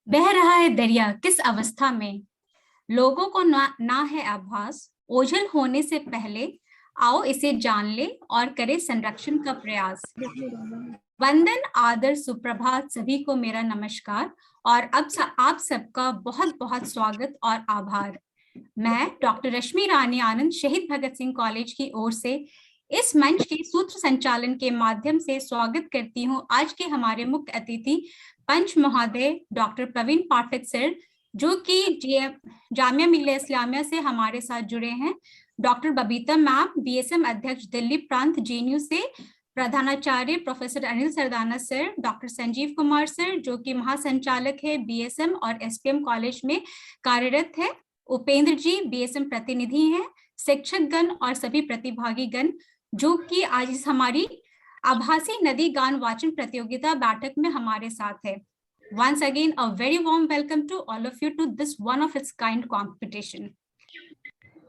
बह रहा है दरिया किस अवस्था में, लोगों को ना है आभास। ओझल होने से पहले आओ इसे जान ले और करे संरक्षण का प्रयास। वंदन, आदर, सुप्रभात, सभी को मेरा नमस्कार। और अब आप सबका बहुत बहुत स्वागत और आभार। मैं डॉक्टर रश्मि रानी आनंद शहीद भगत सिंह कॉलेज की ओर से इस मंच के सूत्र संचालन के माध्यम से स्वागत करती हूं आज के हमारे मुख्य अतिथि पंच महोदय डॉक्टर प्रवीण पाठक सर, जो कि जामिया मिल्लिया इस्लामिया से हमारे साथ जुड़े हैं। डॉक्टर बबीता मैम, बीएसएम अध्यक्ष दिल्ली प्रांत जेएनयू से। प्रधानाचार्य professor Anil Sardana sir, doctor Sanjeev Kumar sir, जो कि महासंचालक है बीएसएम और एसपीएम कॉलेज में कार्यरत है। उपेंद्र जी, बीएसएम प्रतिनिधि हैं। शिक्षक गण और सभी प्रतिभागी गण जो कि आज इस हमारी आभासी नदी गान वाचन प्रतियोगिता बैठक में हमारे साथ है। Once again, a very warm welcome to all of you to this one of its kind competition.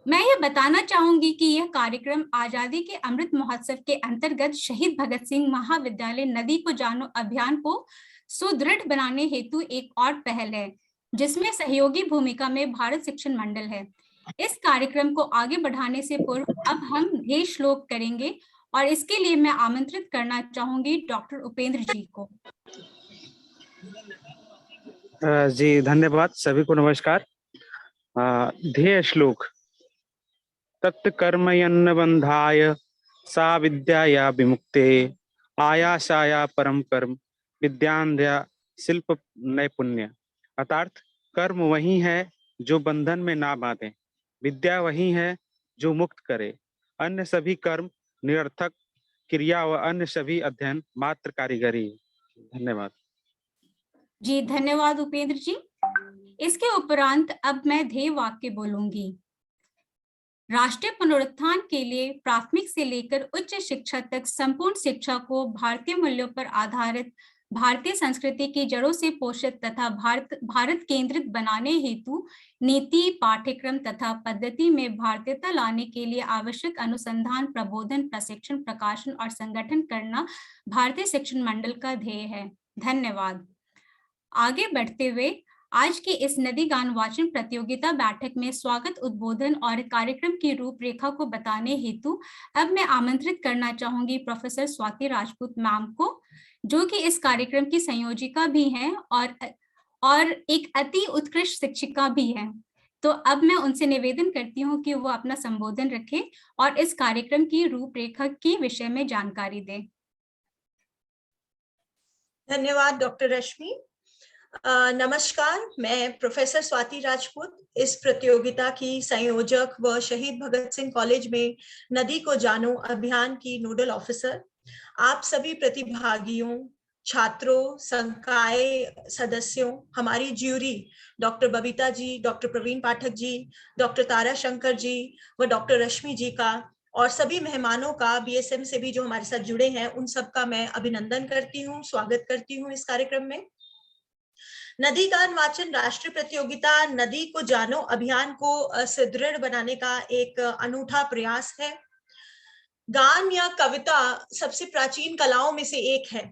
मैं ये बताना चाहूंगी कि यह कार्यक्रम आजादी के अमृत महोत्सव के अंतर्गत शहीद भगत सिंह महाविद्यालय नदी को जानो अभियान को सुदृढ़ बनाने हेतु एक और पहल है, जिसमें सहयोगी भूमिका में भारत शिक्षण मंडल है। इस कार्यक्रम को आगे बढ़ाने से पूर्व अब हम ध्येय श्लोक करेंगे और इसके लिए मैं आमंत्रित करना चाहूंगी डॉक्टर उपेंद्र जी को। जी धन्यवाद। सभी को नमस्कार। ध्येय श्लोक। तत् कर्मयन्न बंधाय सा विद्याया विमुक्ते आयासाया परम कर्म विद्यांध्या शिल्प नैपुण्य। अर्थात कर्म वही है जो बंधन में ना बांधे, विद्या वही है जो मुक्त करे, अन्य सभी कर्म निरर्थक क्रिया व अन्य सभी अध्ययन मात्र कारीगरी। धन्यवाद जी। धन्यवाद उपेंद्र जी। इसके उपरांत अब मैं ध्येय वाक्य बोलूंगी। राष्ट्रीय पुनरुत्थान के लिए प्राथमिक से लेकर उच्च शिक्षा तक संपूर्ण शिक्षा को भारतीय मूल्यों पर आधारित भारतीय संस्कृति की जड़ों से पोषित तथा भारत केंद्रित बनाने हेतु नीति, पाठ्यक्रम तथा पद्धति में भारतीयता लाने के लिए आवश्यक अनुसंधान, प्रबोधन, प्रशिक्षण, प्रकाशन और संगठन करना भारतीय शिक्षण मंडल का ध्येय है। धन्यवाद। आगे बढ़ते हुए आज की इस नदी गान वाचन प्रतियोगिता बैठक में स्वागत, उद्बोधन और कार्यक्रम की रूपरेखा को बताने हेतु अब मैं आमंत्रित करना चाहूंगी प्रोफेसर स्वाति राजपूत मैम को, जो कि इस कार्यक्रम की संयोजिका भी हैं और एक अति उत्कृष्ट शिक्षिका भी हैं। तो अब मैं उनसे निवेदन करती हूँ कि वो अपना संबोधन रखें और इस कार्यक्रम की रूपरेखा की विषय में जानकारी दें। धन्यवाद डॉक्टर रश्मि। नमस्कार, मैं प्रोफेसर स्वाति राजपूत, इस प्रतियोगिता की संयोजक व शहीद भगत सिंह कॉलेज में नदी को जानो अभियान की नोडल ऑफिसर। आप सभी प्रतिभागियों, छात्रों, संकाय सदस्यों, हमारी jury doctor Babita ji, doctor Praveen Pathak जी, डॉक्टर तारा शंकर जी व डॉक्टर रश्मि जी का और सभी मेहमानों का, बीएसएम से भी जो हमारे साथ जुड़े हैं, उन सबका मैं अभिनंदन करती हूँ, स्वागत करती हूँ इस कार्यक्रम में। नदी गान वाचन राष्ट्रीय प्रतियोगिता नदी को जानो अभियान को सुदृढ़ बनाने का एक अनूठा प्रयास है। गान या कविता सबसे प्राचीन कलाओं में से एक है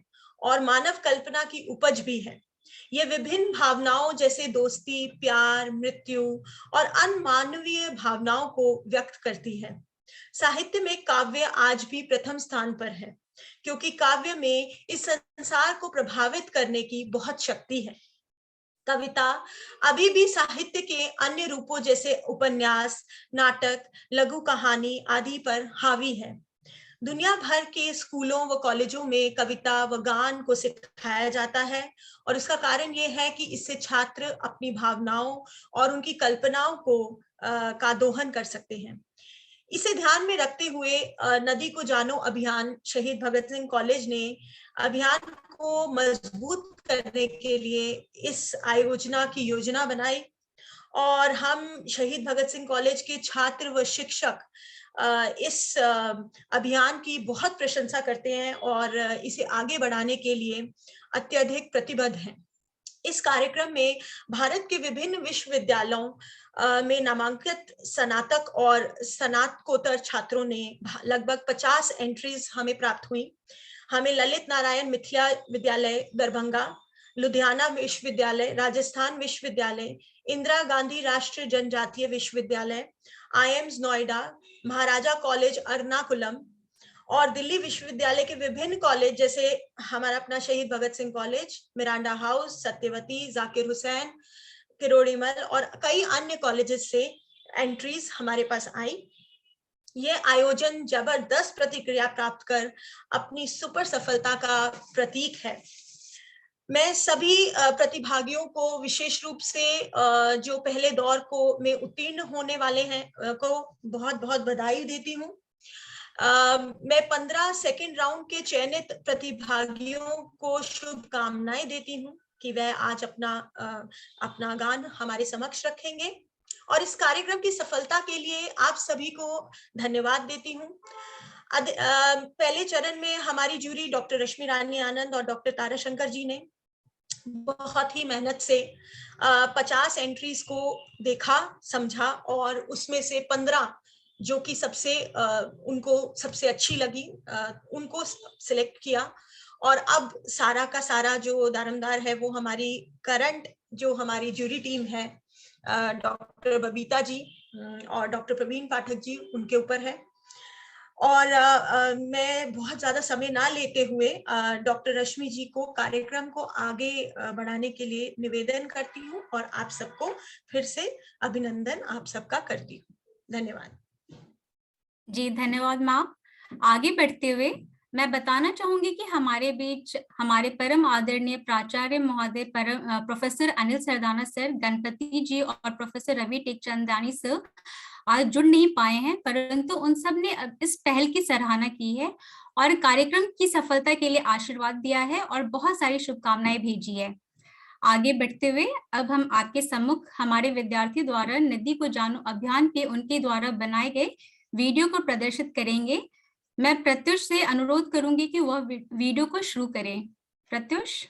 और मानव कल्पना की उपज भी है। ये विभिन्न भावनाओं जैसे दोस्ती, प्यार, मृत्यु और अनमानवीय भावनाओं को व्यक्त करती है। साहित्य में काव्य आज भी प्रथम स्थान पर है, क्योंकि काव्य में इस संसार को प्रभावित करने की बहुत शक्ति है। कविता अभी भी साहित्य के अन्य रूपों जैसे उपन्यास, नाटक, लघु कहानी आदि पर हावी है। दुनिया भर के स्कूलों व कॉलेजों में कविता व गान को सिखाया जाता है और इसका कारण ये है कि इससे छात्र अपनी भावनाओं और उनकी कल्पनाओं को का दोहन कर सकते हैं। इसे ध्यान में रखते हुए नदी को जानो अभियान शहीद भगत सिंह कॉलेज ने अभियान को मजबूत करने के लिए इस आयोजना की योजना बनाई और हम शहीद भगत सिंह कॉलेज के छात्र व शिक्षक इस अभियान की बहुत प्रशंसा करते हैं और इसे आगे बढ़ाने के लिए अत्यधिक प्रतिबद्ध हैं। इस कार्यक्रम में भारत के विभिन्न विश्वविद्यालयों में नामांकित स्नातक और स्नातकोत्तर छात्रों ने लगभग 50 एंट्रीज हमें प्राप्त हुई। हमें ललित नारायण मिथिला विद्यालय दरभंगा, लुधियाना विश्वविद्यालय, राजस्थान विश्वविद्यालय, इंदिरा गांधी राष्ट्रीय जनजातीय विश्वविद्यालय, आईएम्स नोएडा, महाराजा कॉलेज एर्नाकुलम और दिल्ली विश्वविद्यालय के विभिन्न कॉलेज जैसे हमारा अपना Shaheed Bhagat Singh college, Miranda House, Satyawati, Zakir Hussain, Kirorimal और कई अन्य कॉलेजेस से एंट्रीज हमारे पास आई। ये आयोजन जबरदस्त प्रतिक्रिया प्राप्त कर अपनी सुपर सफलता का प्रतीक है। मैं सभी प्रतिभागियों को विशेष रूप से जो पहले दौर को में उत्तीर्ण होने वाले हैं को बहुत बहुत बधाई देती हूँ। मैं 15 सेकेंड राउंड के चयनित प्रतिभागियों को शुभकामनाएं देती हूँ कि वह आज अपना गान हमारे समक्ष रखेंगे और इस कार्यक्रम की सफलता के लिए आप सभी को धन्यवाद देती हूँ। पहले चरण में हमारी जूरी डॉक्टर रश्मि रानी आनंद और डॉक्टर ताराशंकर जी ने बहुत ही मेहनत से 50 एंट्रीज को देखा, समझा और उसमें से 15 जो कि उनको सबसे अच्छी लगी उनको सिलेक्ट किया। और अब सारा का सारा जो दारोमदार है वो हमारी करंट जो हमारी जूरी टीम है डॉक्टर बबीता जी और डॉक्टर प्रवीण पाठक जी उनके ऊपर है। और मैं बहुत ज्यादा समय ना लेते हुए डॉक्टर रश्मि जी को कार्यक्रम को आगे बढ़ाने के लिए निवेदन करती हूँ और आप सबको फिर से अभिनंदन आप सबका करती हूँ। धन्यवाद जी। धन्यवाद मैम। आगे बढ़ते हुए मैं बताना चाहूंगी कि हमारे बीच हमारे परम आदरणीय प्राचार्य महोदय प्रोफेसर अनिल सरदाना सर, गणपति जी और प्रोफेसर रवि टेकचंदानी सर आज जुड़ नहीं पाए हैं, परंतु उन सब ने इस पहल की सराहना की है और कार्यक्रम की सफलता के लिए आशीर्वाद दिया है और बहुत सारी शुभकामनाएं भेजी है। आगे बढ़ते हुए अब हम आपके सम्मुख हमारे विद्यार्थी द्वारा नदी को जानो अभियान के उनके द्वारा बनाए गए वीडियो को प्रदर्शित करेंगे। मैं प्रत्युष से अनुरोध करूंगी कि वह वीडियो को शुरू करें। प्रत्युष।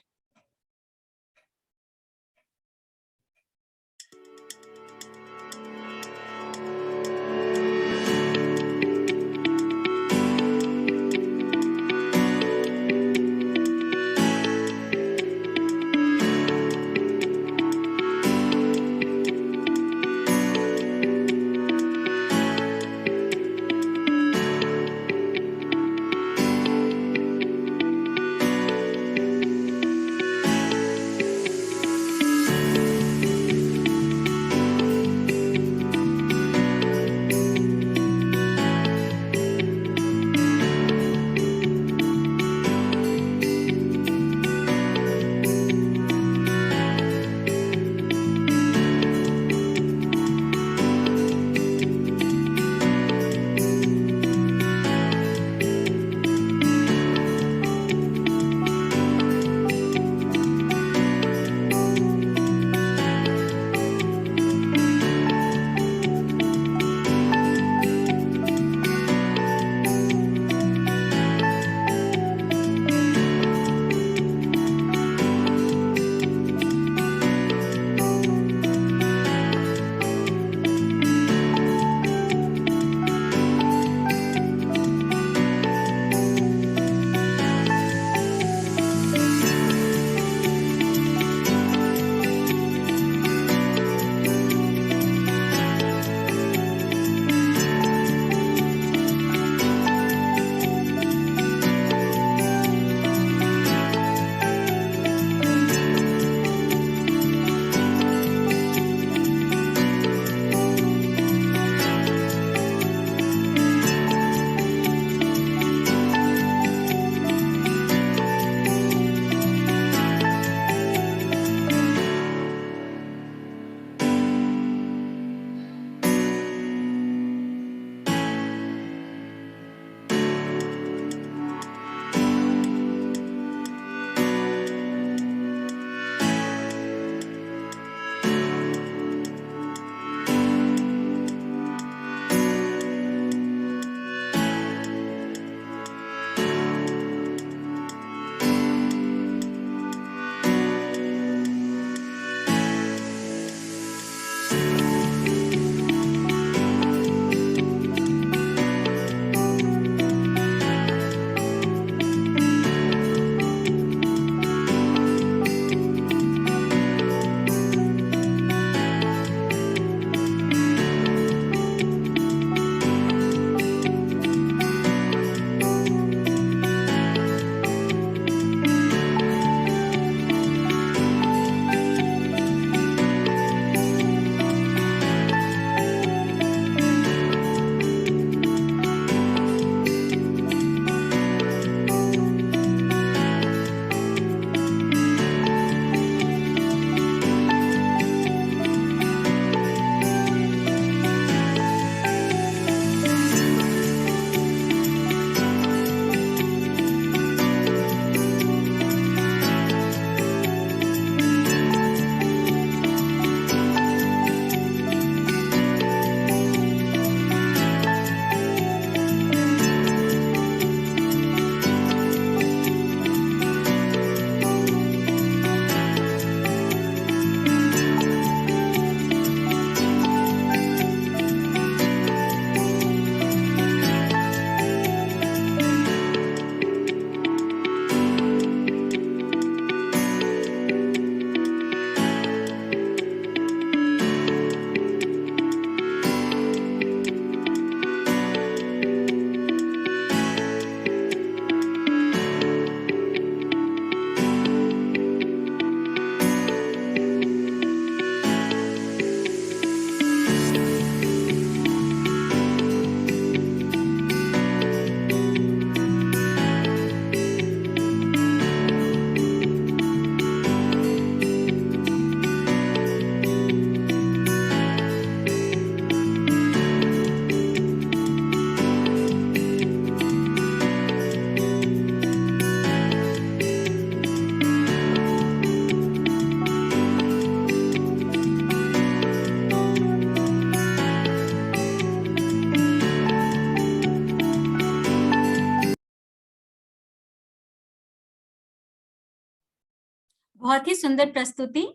बहुत ही सुंदर प्रस्तुति।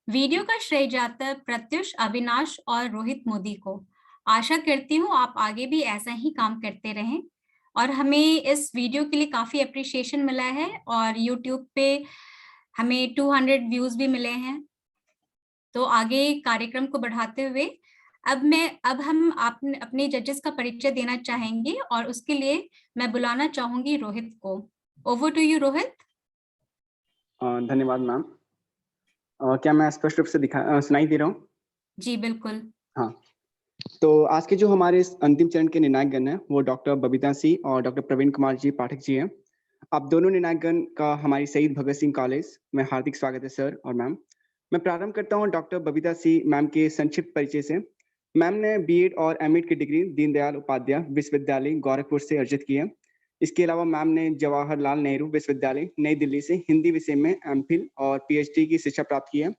वीडियो का श्रेय जाता है प्रत्युष, अविनाश और रोहित मोदी को। आशा करती हूँ आप आगे भी ऐसा ही काम करते रहें और हमें इस वीडियो के लिए काफी अप्रिशिएशन मिला है और यूट्यूब पे हमें 200 व्यूज भी मिले हैं। तो आगे कार्यक्रम को बढ़ाते हुए अब हम अपने जजेस का परिचय देना चाहेंगे और उसके लिए मैं बुलाना चाहूंगी रोहित को। Over to you Rohit. धन्यवाद मैम। क्या मैं स्पष्ट रूप से सुनाई दे रहा हूँ? जी बिल्कुल। हाँ, तो आज के जो हमारे इस अंतिम चरण के निर्णायक गण हैं वो डॉक्टर बबीता सिंह और डॉक्टर प्रवीण कुमार जी पाठक जी हैं। आप दोनों निर्णायक गण का हमारी शहीद भगत सिंह कॉलेज में हार्दिक स्वागत है सर और मैम। मैं प्रारंभ करता हूँ डॉक्टर बबीता सिंह मैम के संक्षिप्त परिचय से। मैम ने बीएड और एमएड की डिग्री दीनदयाल उपाध्याय विश्वविद्यालय गोरखपुर से अर्जित की है। इसके अलावा मैम ने जवाहरलाल नेहरू विश्वविद्यालय नई दिल्ली से हिंदी विषय में एमफिल और पीएचडी की शिक्षा प्राप्त की है।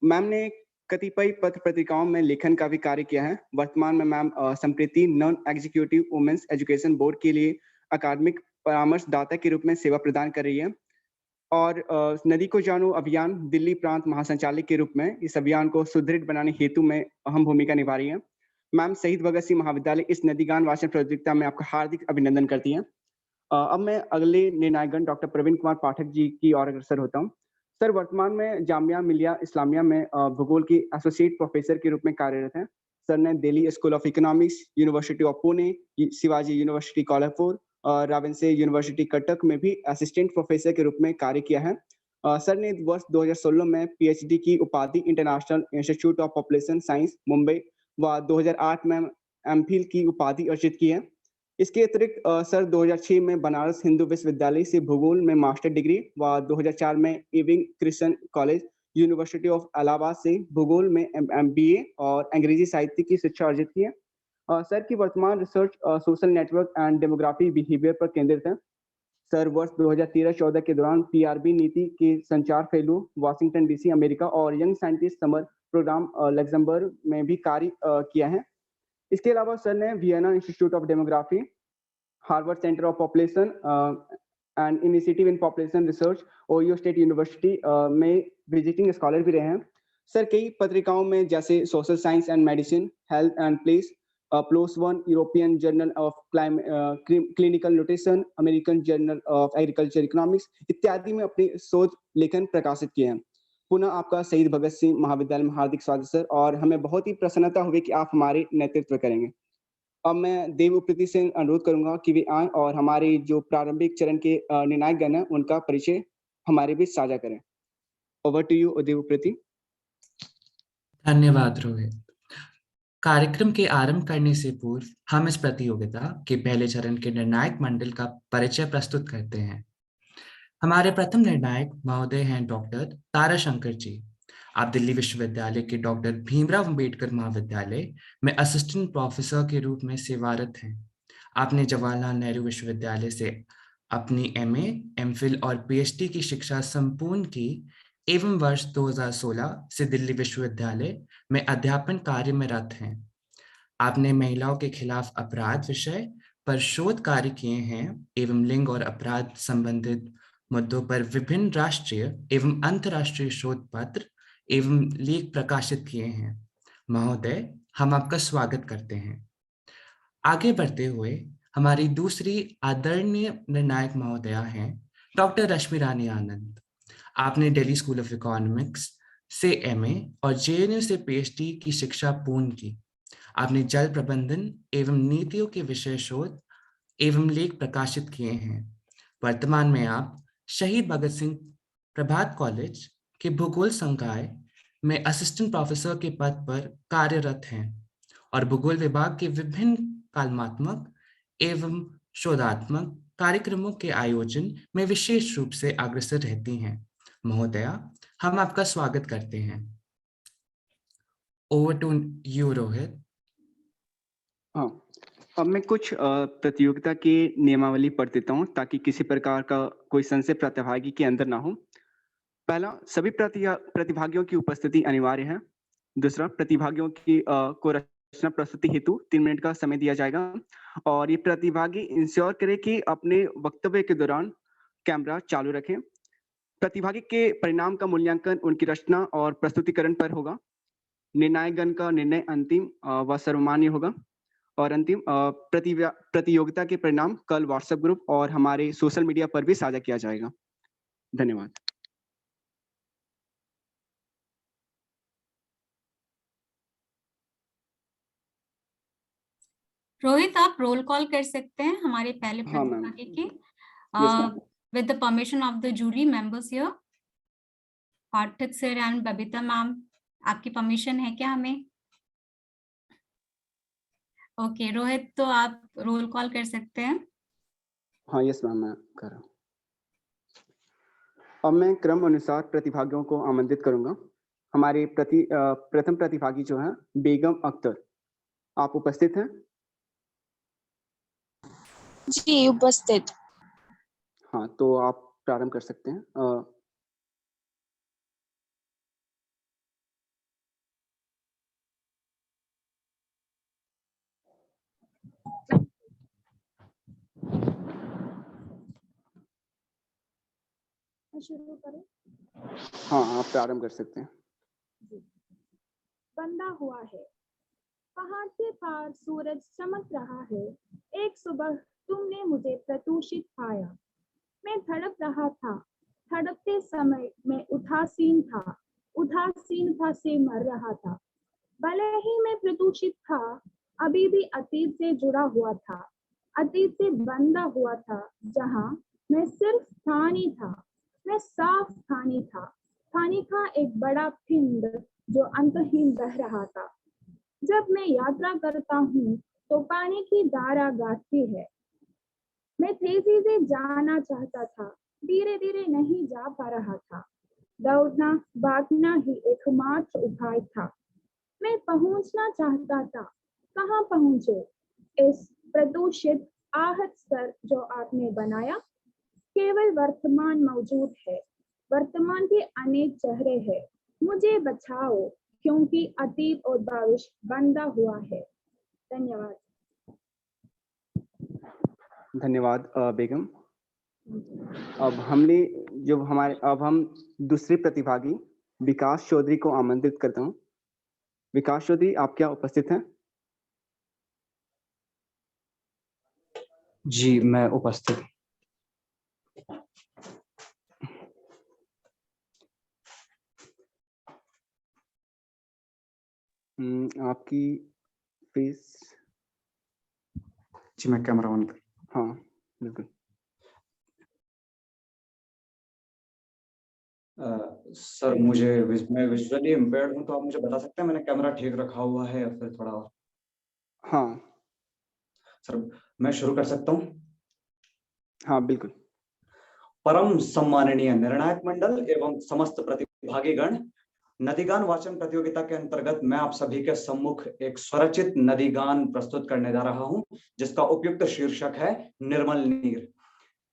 मैम ने कतिपय पत्र पत्रिकाओं में लेखन का भी कार्य किया है। वर्तमान में ma'am Sampriti non executive women's education board के लिए अकादमिक परामर्शदाता के रूप में सेवा प्रदान कर रही है और नदी को जानो अभियान दिल्ली प्रांत महासंचालक के रूप में इस अभियान को सुदृढ़ बनाने हेतु में अहम भूमिका निभा रही है। मैम शहीद भगत सिंह महाविद्यालय इस नदीगान वाचन प्रतियोगिता में आपका हार्दिक अभिनंदन करती है। अब मैं अगले निर्णायकगण डॉक्टर प्रवीण कुमार पाठक जी की ओर अग्रसर होता हूँ। सर वर्तमान में जामिया मिलिया इस्लामिया में भूगोल की एसोसिएट प्रोफेसर के रूप में कार्यरत हैं। सर ने Delhi school of economics, university of Pune, Shivaji university Kolhapur और रावनसे यूनिवर्सिटी कटक में भी असिस्टेंट प्रोफेसर के रूप में कार्य किया है। सर ने वर्ष 2016 में पीएचडी की उपाधि international institute of population science Mumbai व 2008 में एमफिल की उपाधि अर्जित की है। इसके अतिरिक्त सर 2006 में बनारस हिंदू विश्वविद्यालय से भूगोल में मास्टर डिग्री व 2004 में Ewing Christian college university of Allahabad से भूगोल में एमबीए और अंग्रेजी साहित्य की शिक्षा अर्जित की है। सर की वर्तमान research social network and demography behaviour पर केंद्रित है। सर वर्ष 2013-14 के दौरान पीआरबी नीति के संचार फेलो वाशिंगटन डीसी अमेरिका और young scientist summer program Luxembourg में भी कार्य किया है। इसके अलावा सर ने Vienna institute of demography, Harvard center of population and initiative in population research, Ohio state university में विजिटिंग स्कॉलर भी रहे हैं। सर कई पत्रिकाओं में जैसे social science and medicine, health and place, plus one, European journal of clinical nutrition, American journal of agriculture economics इत्यादि में अपनी शोध लेखन प्रकाशित किए हैं। पुनः आपका शहीद भगत सिंह महाविद्यालय में हार्दिक स्वागत सर और हमें बहुत ही प्रसन्नता हुई कि आप हमारे नेतृत्व करेंगे। अब मैं देव उप्रेती से अनुरोध करूंगा कि वे आएं और हमारे जो प्रारंभिक चरण के निर्णायक गण हैं उनका परिचय हमारे बीच साझा करें। ओवर टू यू देव उप्रेती। धन्यवाद रोहित। कार्यक्रम के आरंभ करने से पूर्व हम इस प्रतियोगिता के पहले चरण के निर्णायक मंडल का परिचय प्रस्तुत करते हैं। हमारे प्रथम निर्णायक महोदय हैं डॉक्टर ताराशंकर जी। आप दिल्ली विश्वविद्यालय के डॉक्टर भीमराव अंबेडकर महाविद्यालय में असिस्टेंट प्रोफेसर के रूप में सेवारत हैं। आपने जवाहरलाल नेहरू विश्वविद्यालय से अपनी एमए, एमफिल और पीएचडी की शिक्षा संपूर्ण की एवं वर्ष 2016 से दिल्ली विश्वविद्यालय में अध्यापन कार्य में रत हैं। आपने महिलाओं के खिलाफ अपराध विषय पर शोध कार्य किए हैं एवं लिंग और अपराध संबंधित मुद्दों पर विभिन्न राष्ट्रीय एवं अंतर्राष्ट्रीय शोध पत्र एवं लेख प्रकाशित किए हैं। महोदय, हम आपका स्वागत करते हैं। आगे बढ़ते हुए हमारी दूसरी आदरणीय निर्णायक महोदया हैं डॉक्टर रश्मि रानी आनंद। आपने दिल्ली स्कूल ऑफ इकोनॉमिक्स से एमए और जेएनयू से पीएचडी की शिक्षा पूर्ण की। आपने जल प्रबंधन एवं नीतियों के विषय शोध एवं लेख प्रकाशित किए हैं। वर्तमान में आप शहीद भगत सिंह प्रभात कॉलेज के भूगोल संकाय में असिस्टेंट प्रोफेसर के पद पर कार्यरत हैं और भूगोल विभाग के विभिन्न कालमात्मक एवं शोधात्मक कार्यक्रमों के आयोजन में विशेष रूप से अग्रसर रहती हैं। महोदया, हम आपका स्वागत करते हैं। Over to you Rohit. हाँ, अब मैं कुछ प्रतियोगिता की नियमावली पढ़ देता हूँ ताकि किसी प्रकार का कोई संशय प्रतिभागी के अंदर ना हो। पहला, सभी प्रतिभागियों की उपस्थिति अनिवार्य है। दूसरा, प्रतिभागियों की को रचना प्रस्तुति हेतु 3 मिनट का समय दिया जाएगा और ये प्रतिभागी इंश्योर करें कि अपने वक्तव्य के दौरान कैमरा चालू रखें। प्रतिभागी के परिणाम का मूल्यांकन उनकी रचना और प्रस्तुतिकरण पर होगा। निर्णायकगण का निर्णय अंतिम व सर्वमान्य होगा। और अंतिम प्रतियोगिता के परिणाम कल व्हाट्सएप ग्रुप और हमारे सोशल मीडिया पर भी साझा किया जाएगा। धन्यवाद। रोहित, आप रोल कॉल कर सकते हैं हमारे पहले प्रतिभागी के with the permission of the jury members here, Pathak sir and Babita ma'am, आपकी परमिशन है क्या हमें? ओके रोहित, तो आप रोल कॉल कर सकते हैं। हाँ यस मैम, मैं कर रहा हूँ। अब मैं क्रम अनुसार प्रतिभागियों को आमंत्रित करूंगा। हमारे प्रथम प्रतिभागी जो है बेगम अख्तर, आप उपस्थित हैं? जी उपस्थित। हाँ, तो आप प्रारंभ कर सकते हैं। शुरू करें? हाँ, आप प्रारंभ कर सकते हैं। बंधा हुआ है, पहाड़ के पार सूरज चमक रहा है। एक सुबह तुमने मुझे प्रतूषित पाया। मैं तड़प रहा था, तड़पते समय मैं उदासीनता से मर रहा था। भले ही मैं प्रतूषित था, अभी भी अतीत से जुड़ा हुआ था, अतीत से बंधा हुआ था, जहां मैं सिर्फ स्थानीय था। मैं साफ स्थानीय था, पानी का एक बड़ा पिंड जो अंतहीन बह रहा था। जब मैं यात्रा करता हूँ तो पानी की धारा गाती है। मैं तेजी से जाना चाहता था, धीरे धीरे नहीं जा पा रहा था। दौड़ना भागना ही एकमात्र उपाय था। मैं पहुंचना चाहता था, कहाँ पहुंचे? इस प्रदूषित आहत स्तर जो आपने बनाया। केवल वर्तमान मौजूद है, वर्तमान के अनेक चेहरे हैं। मुझे बचाओ, क्योंकि अतीत और भविष्य बंधा हुआ है। धन्यवाद। धन्यवाद बेगम। अब हम दूसरे प्रतिभागी विकास चौधरी को आमंत्रित करता हूँ। विकास चौधरी, आप क्या उपस्थित हैं? जी मैं उपस्थित। आपकी फेस। जी मैं कैमरा ऑन कर। हाँ बिल्कुल। सर मैं विजुअली इम्पेयर्ड हूँ, तो आप मुझे बता सकते हैं मैंने कैमरा ठीक रखा हुआ है या फिर थोड़ा और? हाँ सर मैं शुरू कर सकता हूँ? हाँ बिल्कुल। परम सम्माननीय निर्णायक मंडल एवं समस्त प्रतिभागीगण, नदीगान वाचन प्रतियोगिता के अंतर्गत मैं आप सभी के सम्मुख एक स्वरचित नदीगान प्रस्तुत करने जा रहा हूँ, जिसका उपयुक्त शीर्षक है निर्मल नीर।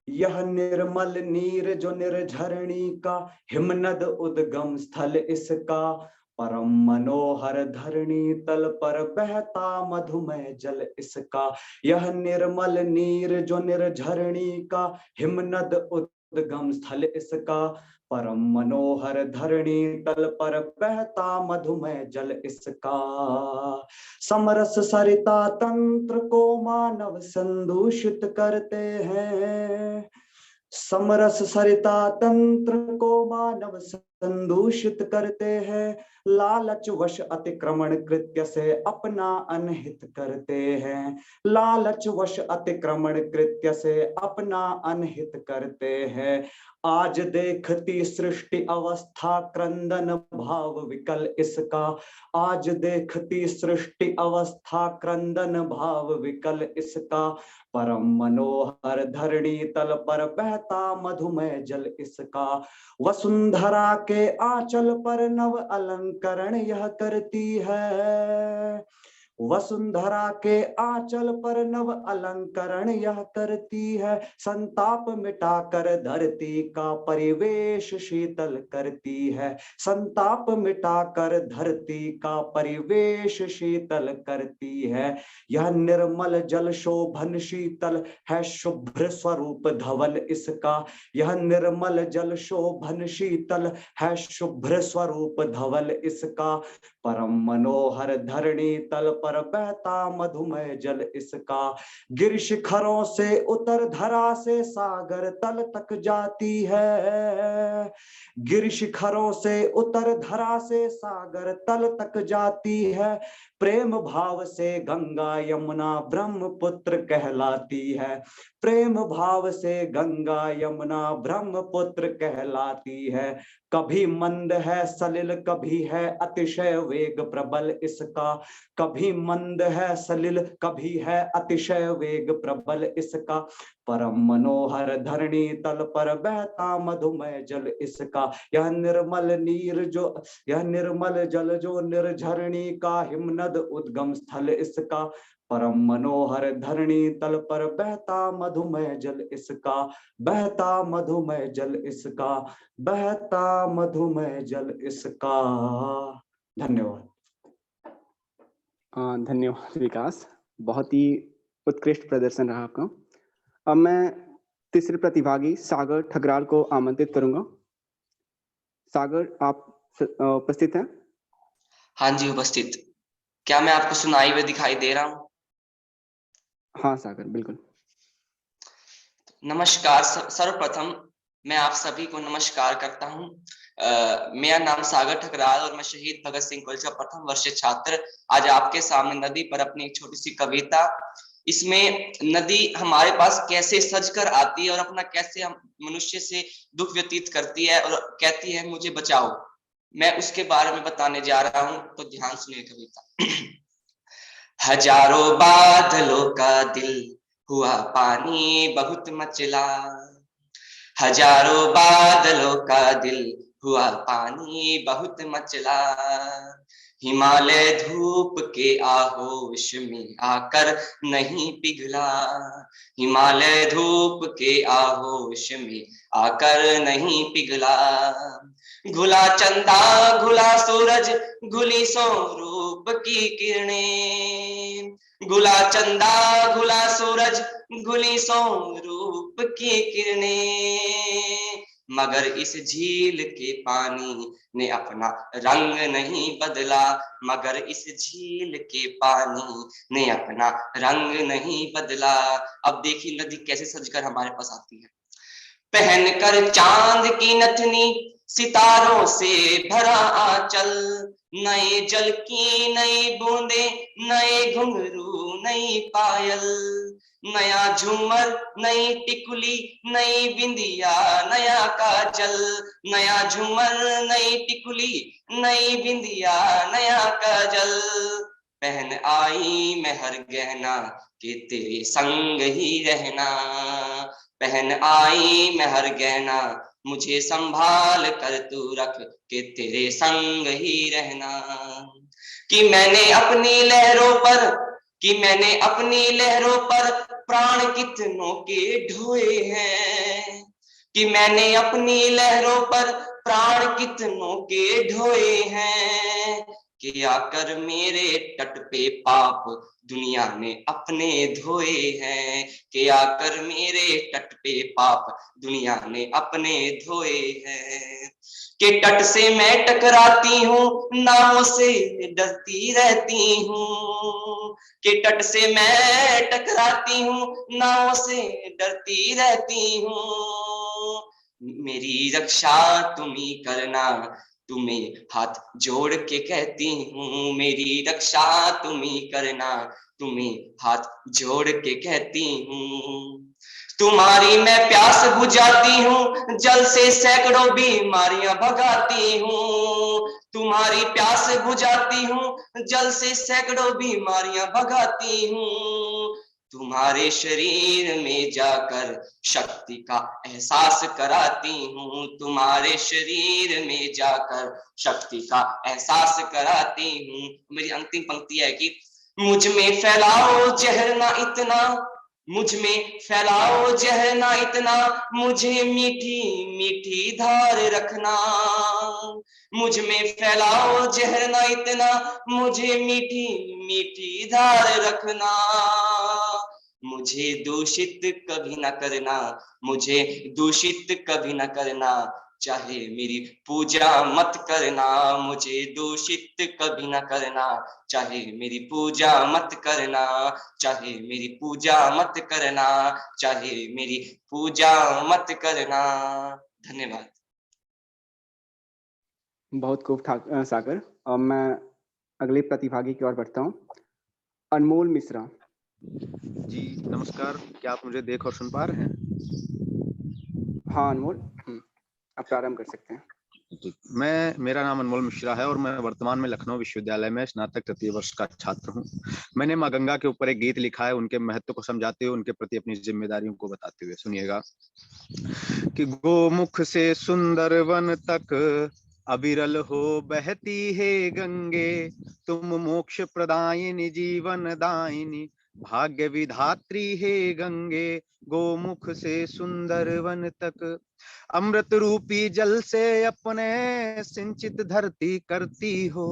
यह निर्मल नीर जो निर्झरणी का, हिमनद उद्गम स्थल इसका, परम मनोहर धरणी तल पर बहता मधुमय जल इसका। यह निर्मल नीर जो निर्झरणी का, हिमनद उद्गम स्थल इसका, परम मनोहर धरणी तल पर बहता मधुमय जल इसका। समरस सरिता तंत्र को मानव संदूषित करते हैं। समरस सरिता तंत्र को मानव संदूषित करते हैं। लालच वश अतिक्रमण कृत्य से अपना अनहित करते हैं। लालच वश अतिक्रमण कृत्य से अपना अनहित करते हैं। आज देखती सृष्टि अवस्था क्रंदन भाव विकल इसका। आज देखती सृष्टि अवस्था क्रंदन भाव विकल इसका, परम मनोहर धरणी तल पर बहता मधुमय जल इसका। वसुंधरा के आंचल पर नव अलंकरण यह करती है। वसुंधरा के आंचल पर नव अलंकरण यह करती है, संताप मिटाकर धरती का परिवेश शीतल करती है, संताप मिटाकर धरती का परिवेश शीतल करती है। यह निर्मल जल शोभन शीतल है, शुभ्र स्वरूप धवल इसका, यह निर्मल जल शोभन शीतल है, शुभ्र स्वरूप धवल इसका। परम मनोहर धरणी तल पर बहता मधुमय जल इसका, गिर शिखरों से उतर धरा से सागर तल तक जाती है, गिर शिखरों से उतर धरा से सागर तल तक जाती है। प्रेम भाव से गंगा यमुना ब्रह्मपुत्र कहलाती है, प्रेम भाव से गंगा यमुना ब्रह्मपुत्र कहलाती है। कभी मंद है सलिल कभी है अतिशय वेग प्रबल इसका, कभी मंद है सलिल कभी है अतिशय वेग प्रबल इसका। परम मनोहर धरणी तल पर बहता मधुमय जल इसका, यह निर्मल नीर जो, यह निर्मल जल जो निर्झरणी का हिमनद उद्गम स्थल इसका। परम मनोहर धरणी तल पर बहता मधुमय जल इसका, बहता मधुमय जल इसका, बहता मधुमय जल इसका। धन्यवाद। धन्यवाद विकास, बहुत ही उत्कृष्ट प्रदर्शन रहा आपका। अब मैं तीसरे प्रतिभागी सागर ठकराल को आमंत्रित करूंगा। सागर, आप उपस्थित हैं? हाँ जी उपस्थित। क्या मैं आपको सुनाई हुई दिखाई दे रहा हूँ? हाँ सागर, बिल्कुल। नमस्कार। सर्वप्रथम मैं आप सभी को नमस्कार करता हूँ। मेरा नाम सागर ठकराल और मैं शहीद भगत सिंह कॉलेज का प्रथम वर्ष छात्र आज आपके सामने नदी पर अपनी एक छोटी सी कविता, इसमें नदी हमारे पास कैसे सजकर आती है और अपना कैसे हम मनुष्य से दुख व्यतीत करती है और कहती है मुझे बचाओ, मैं उसके बारे में बताने जा रहा हूँ, तो ध्यान सुनिए कविता। हजारों बादलों का दिल हुआ पानी बहुत मचला, हजारों बादलों का दिल हुआ पानी बहुत मचला, हिमालय धूप के आहोश में आकर नहीं पिघला, हिमालय धूप के आहोश में आकर नहीं पिघला। घुला चंदा घुला सूरज घुली सो रूप की किरणें, घुला चंदा घुला सूरज घुली सो रूप की किरणें, मगर इस झील के पानी ने अपना रंग नहीं बदला, मगर इस झील के पानी ने अपना रंग नहीं बदला। अब देखिए नदी कैसे सजकर हमारे पास आती है। पहनकर चांद की नथनी सितारों से भरा आंचल, नए जल की नई बूंदे नए घुंघरू नई पायल, नया झूमर नई टिकुली नई बिंदिया नया काजल, नया झूमर नई टिकुली नई बिंदिया नया काजल, पहन आई मैं हर गहना कि तेरे संग ही रहना, पहन आई मैं हर गहना मुझे संभाल कर तू रख के तेरे संग ही रहना। कि मैंने अपनी लहरों पर, कि मैंने अपनी लहरों पर प्राण कितनों के ढोए हैं, कि मैंने अपनी लहरों पर प्राण कितनों के ढोए हैं, कि आकर मेरे तट पे पाप दुनिया ने अपने धोए हैं, कि आकर मेरे तट पे पाप दुनिया ने अपने धोए हैं। कि तट से मैं टकराती हूँ नावों से डरती रहती हूँ, कि तट से मैं टकराती हूँ नावों से डरती रहती हूँ, मेरी रक्षा तुम ही करना तुम्हें हाथ जोड़ के कहती हूँ, मेरी रक्षा तुम ही करना तुम्हें हाथ जोड़ के कहती हूँ। तुम्हारी मैं प्यास बुझाती हूँ जल से सैकड़ों बीमारियां भगाती हूँ, तुम्हारी प्यास बुझाती हूँ जल से सैकड़ों बीमारियां भगाती हूँ, तुम्हारे शरीर में जाकर शक्ति का एहसास कराती हूँ, तुम्हारे शरीर में जाकर शक्ति का एहसास कराती हूँ। मेरी अंतिम पंक्ति है कि मुझ में फैलाओ जहर ना इतना, मुझ में फैलाओ जहर ना इतना, मुझे मीठी मीठी धार रखना। मुझ में फैलाओ जहर ना इतना, मुझे मीठी मीठी धार रखना। मुझे दूषित कभी ना करना, मुझे दूषित कभी ना करना, चाहे मेरी पूजा मत करना। मुझे दूषित कभी ना करना, चाहे मेरी पूजा मत करना, चाहे मेरी पूजा मत करना, चाहे मेरी पूजा मत करना। धन्यवाद। बहुत खूब सागर। अब मैं अगले प्रतिभागी की ओर बढ़ता हूँ, अनमोल मिश्रा। जी नमस्कार, क्या आप मुझे देख और सुन पा रहे हैं? हाँ अनमोल, आप प्रारंभ कर सकते हैं। मेरा नाम अनमोल मिश्रा है और मैं वर्तमान में लखनऊ विश्वविद्यालय में स्नातक तृतीय वर्ष का छात्र हूँ। मैंने माँ गंगा के ऊपर एक गीत लिखा है, उनके महत्व को समझाते हुए, उनके प्रति अपनी जिम्मेदारियों को बताते हुए। सुनिएगा कि गोमुख से सुंदर वन तक अविरल हो बहती है गंगे, तुम मोक्ष प्रदायिनी जीवन दायिनी भाग्य विधात्री है गंगे। गोमुख से सुंदर वन तक अमृत रूपी जल से अपने सिंचित धरती करती हो,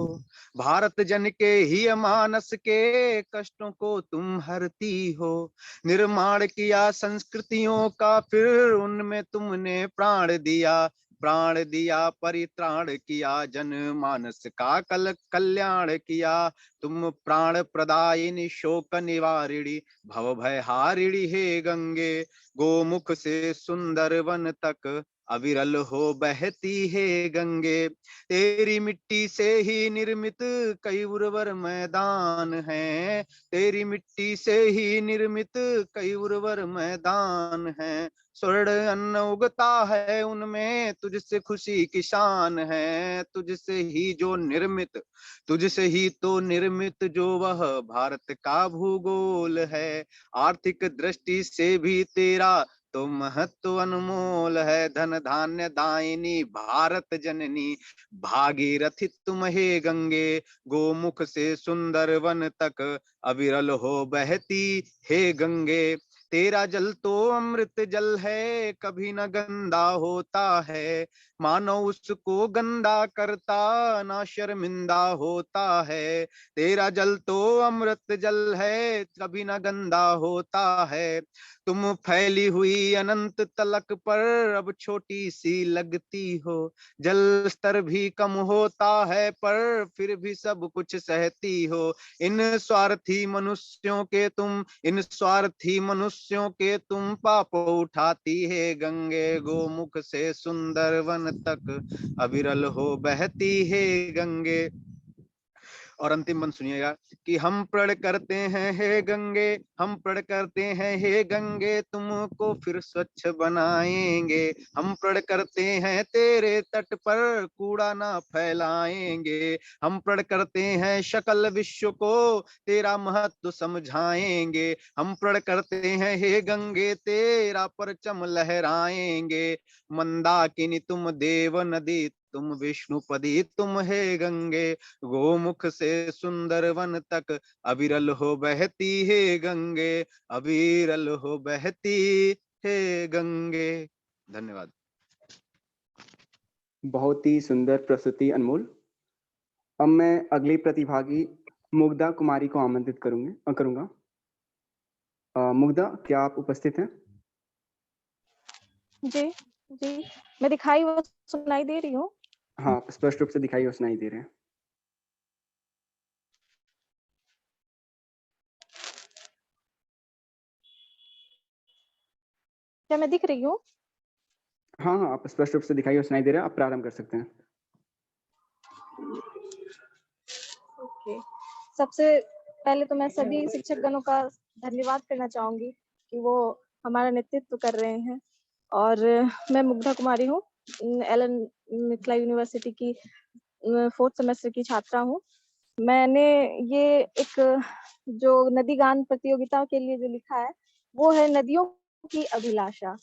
भारत जन के ही मानस के कष्टों को तुम हरती हो। निर्माण किया संस्कृतियों का, फिर उनमें तुमने प्राण दिया, प्राण दिया परित्राण किया, जन मानस का कल्याण किया। तुम प्राण प्रदायिनी शोक निवारिणी भव भय हारिणी हे गंगे। गोमुख से सुंदर वन तक अविरल हो बहती है गंगे, तेरी मिट्टी से ही निर्मित कई उर्वर मैदान हैं, तेरी मिट्टी से ही निर्मित कई उर्वर मैदान हैं। स्वर्ण अन्न उगता है उनमें, तुझसे खुशी की शान है, तुझसे ही जो निर्मित, तुझसे ही तो निर्मित जो वह भारत का भूगोल है। आर्थिक दृष्टि से भी तेरा तो महत्व अनमोल है, धन धान्य दायिनी भारत जननी भागीरथी तुम हे गंगे। गोमुख से सुंदर वन तक अविरल हो बहती हे गंगे, तेरा जल तो अमृत जल है, कभी न गंदा होता है, मानव उसको गंदा करता ना शर्मिंदा होता है। तेरा जल तो अमृत जल है, कभी न गंदा होता है, तुम फैली हुई अनंत तलक पर अब छोटी सी लगती हो। जल स्तर भी कम होता है पर फिर भी सब कुछ सहती हो। इन स्वार्थी मनुष्यों के तुम, इन स्वार्थी मनुष्यों के तुम पाप उठाती है गंगे। गोमुख से सुंदर वन तक अविरल हो बहती है गंगे। और अंतिम बंद सुनिएगा कि हम प्रण करते हैं हे गंगे, हम प्रण करते हैं हे गंगे, तुमको फिर स्वच्छ बनाएंगे। हम प्रण करते हैं तेरे तट पर कूड़ा ना फैलाएंगे। हम प्रण करते हैं सकल विश्व को तेरा महत्व समझाएंगे। हम प्रण करते हैं हे गंगे तेरा परचम लहराएंगे। मंदाकिनी तुम देव नदी, तुम विष्णुपदी तुम हे गंगे। गोमुख से सुंदर वन तक अविरल हो बहती है गंगे, अविरल हो बहती है गंगे। धन्यवाद। बहुत ही सुंदर प्रस्तुति अनमोल। अब मैं अगली प्रतिभागी मुग्धा कुमारी को आमंत्रित करूंगा। मुग्धा, क्या आप उपस्थित हैं? जी जी, मैं दिखाई वो सुनाई दे रही हूँ। हाँ, स्पष्ट रूप से दिखाई और सुनाई दे रहे हैं। क्या मैं दिख रही हूँ? हाँ हाँ, आप स्पष्ट रूप से दिखाई और सुनाई दे रहे हैं। आप प्रारंभ कर सकते हैं। ओके, सबसे पहले तो मैं सभी शिक्षकगणों का धन्यवाद करना चाहूंगी कि वो हमारा नेतृत्व कर रहे हैं। और मैं मुग्धा कुमारी हूँ, एलन मिथिला यूनिवर्सिटी की 4th सेमेस्टर की छात्रा हूँ। मैंने ये एक जो नदी गान प्रतियोगिता के लिए जो लिखा है वो है नदियों की अभिलाषा।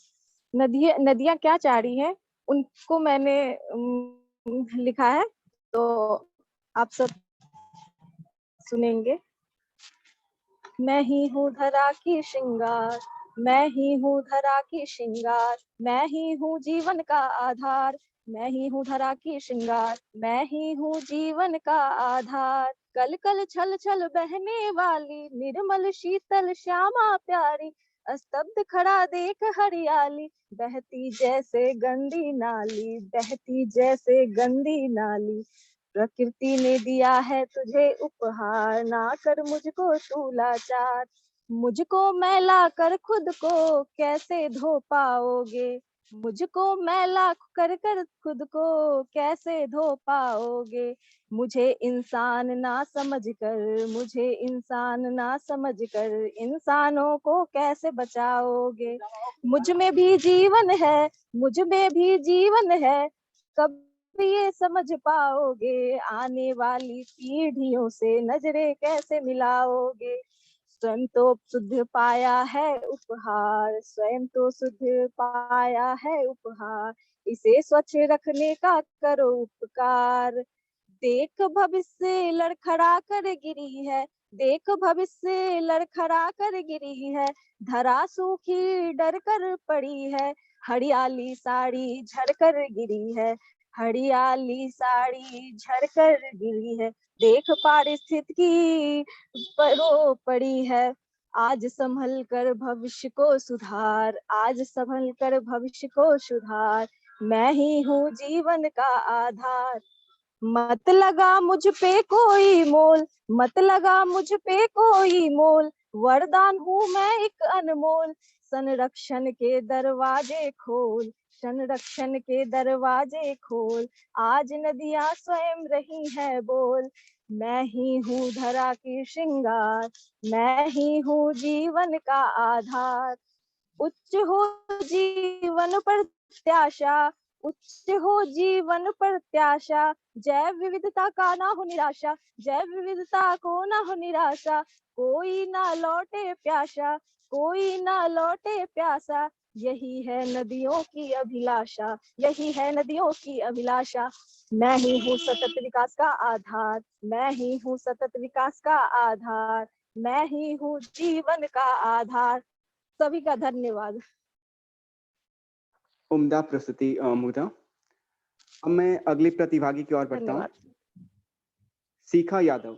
नदियां क्या चाह रही हैं उनको मैंने लिखा है, तो आप सब सुनेंगे। मैं ही हूँ धरा की श्रृंगार, मैं ही हूँ धरा की श्रृंगार, मैं ही हूँ जीवन का आधार, मैं ही हूँ धरा की श्रृंगार, मैं ही हूँ जीवन का आधार। कल कल छल छल बहने वाली निर्मल शीतल श्यामा प्यारी, स्तब्ध खड़ा देख हरियाली, बहती जैसे गंदी नाली, बहती जैसे गंदी नाली। प्रकृति ने दिया है तुझे उपहार, ना कर मुझको तू लाचार। मुझको मैला कर खुद को कैसे धो पाओगे, मुझको मैला कर कर खुद को कैसे धो पाओगे। मुझे इंसान ना समझकर, मुझे इंसान ना समझकर, इंसानों को कैसे बचाओगे। मुझ में भी जीवन है, मुझ में भी जीवन है, कब ये समझ पाओगे। आने वाली पीढ़ियों से नजरें कैसे मिलाओगे। स्वयं तो शुद्ध पाया है उपहार, स्वयं तो शुद्ध पाया है उपहार, इसे स्वच्छ रखने का करो उपकार। देख भविष्य लड़खड़ा कर गिरी है, देख भविष्य लड़खड़ा कर गिरी है, धरा सूखी डर कर पड़ी है, हरियाली साड़ी झड़ कर गिरी है, हरियाली साड़ी झड़ कर गिरी है। देख पारिस्थितिकी परो पड़ी है, आज संभल कर भविष्य को सुधार, आज संभल कर भविष्य को सुधार। मैं ही हूँ जीवन का आधार, मत लगा मुझ पे कोई मोल, मत लगा मुझ पे कोई मोल, वरदान हूँ मैं एक अनमोल। संरक्षण के दरवाजे खोल, संरक्षण के दरवाजे खोल, आज नदियां स्वयं रही है बोल। मैं ही हूँ धरा की श्रृंगार, मैं ही हूँ जीवन का आधार। उच्च हो जीवन प्रत्याशा, उच्च हो जीवन प्रत्याशा, जैव विविधता का ना हो निराशा, जैव विविधता को ना हो निराशा। कोई ना लौटे प्यासा, कोई ना लौटे प्यासा, यही है नदियों की अभिलाषा, यही है नदियों की अभिलाषा। मैं ही हूँ सतत विकास का आधार, मैं ही हूँ सतत विकास का आधार, मैं ही हूँ जीवन का आधार। सभी का धन्यवाद। उम्दा प्रस्तुति मुग्धा। अब मैं अगली प्रतिभागी की ओर बढ़ता हूँ। शिखा यादव।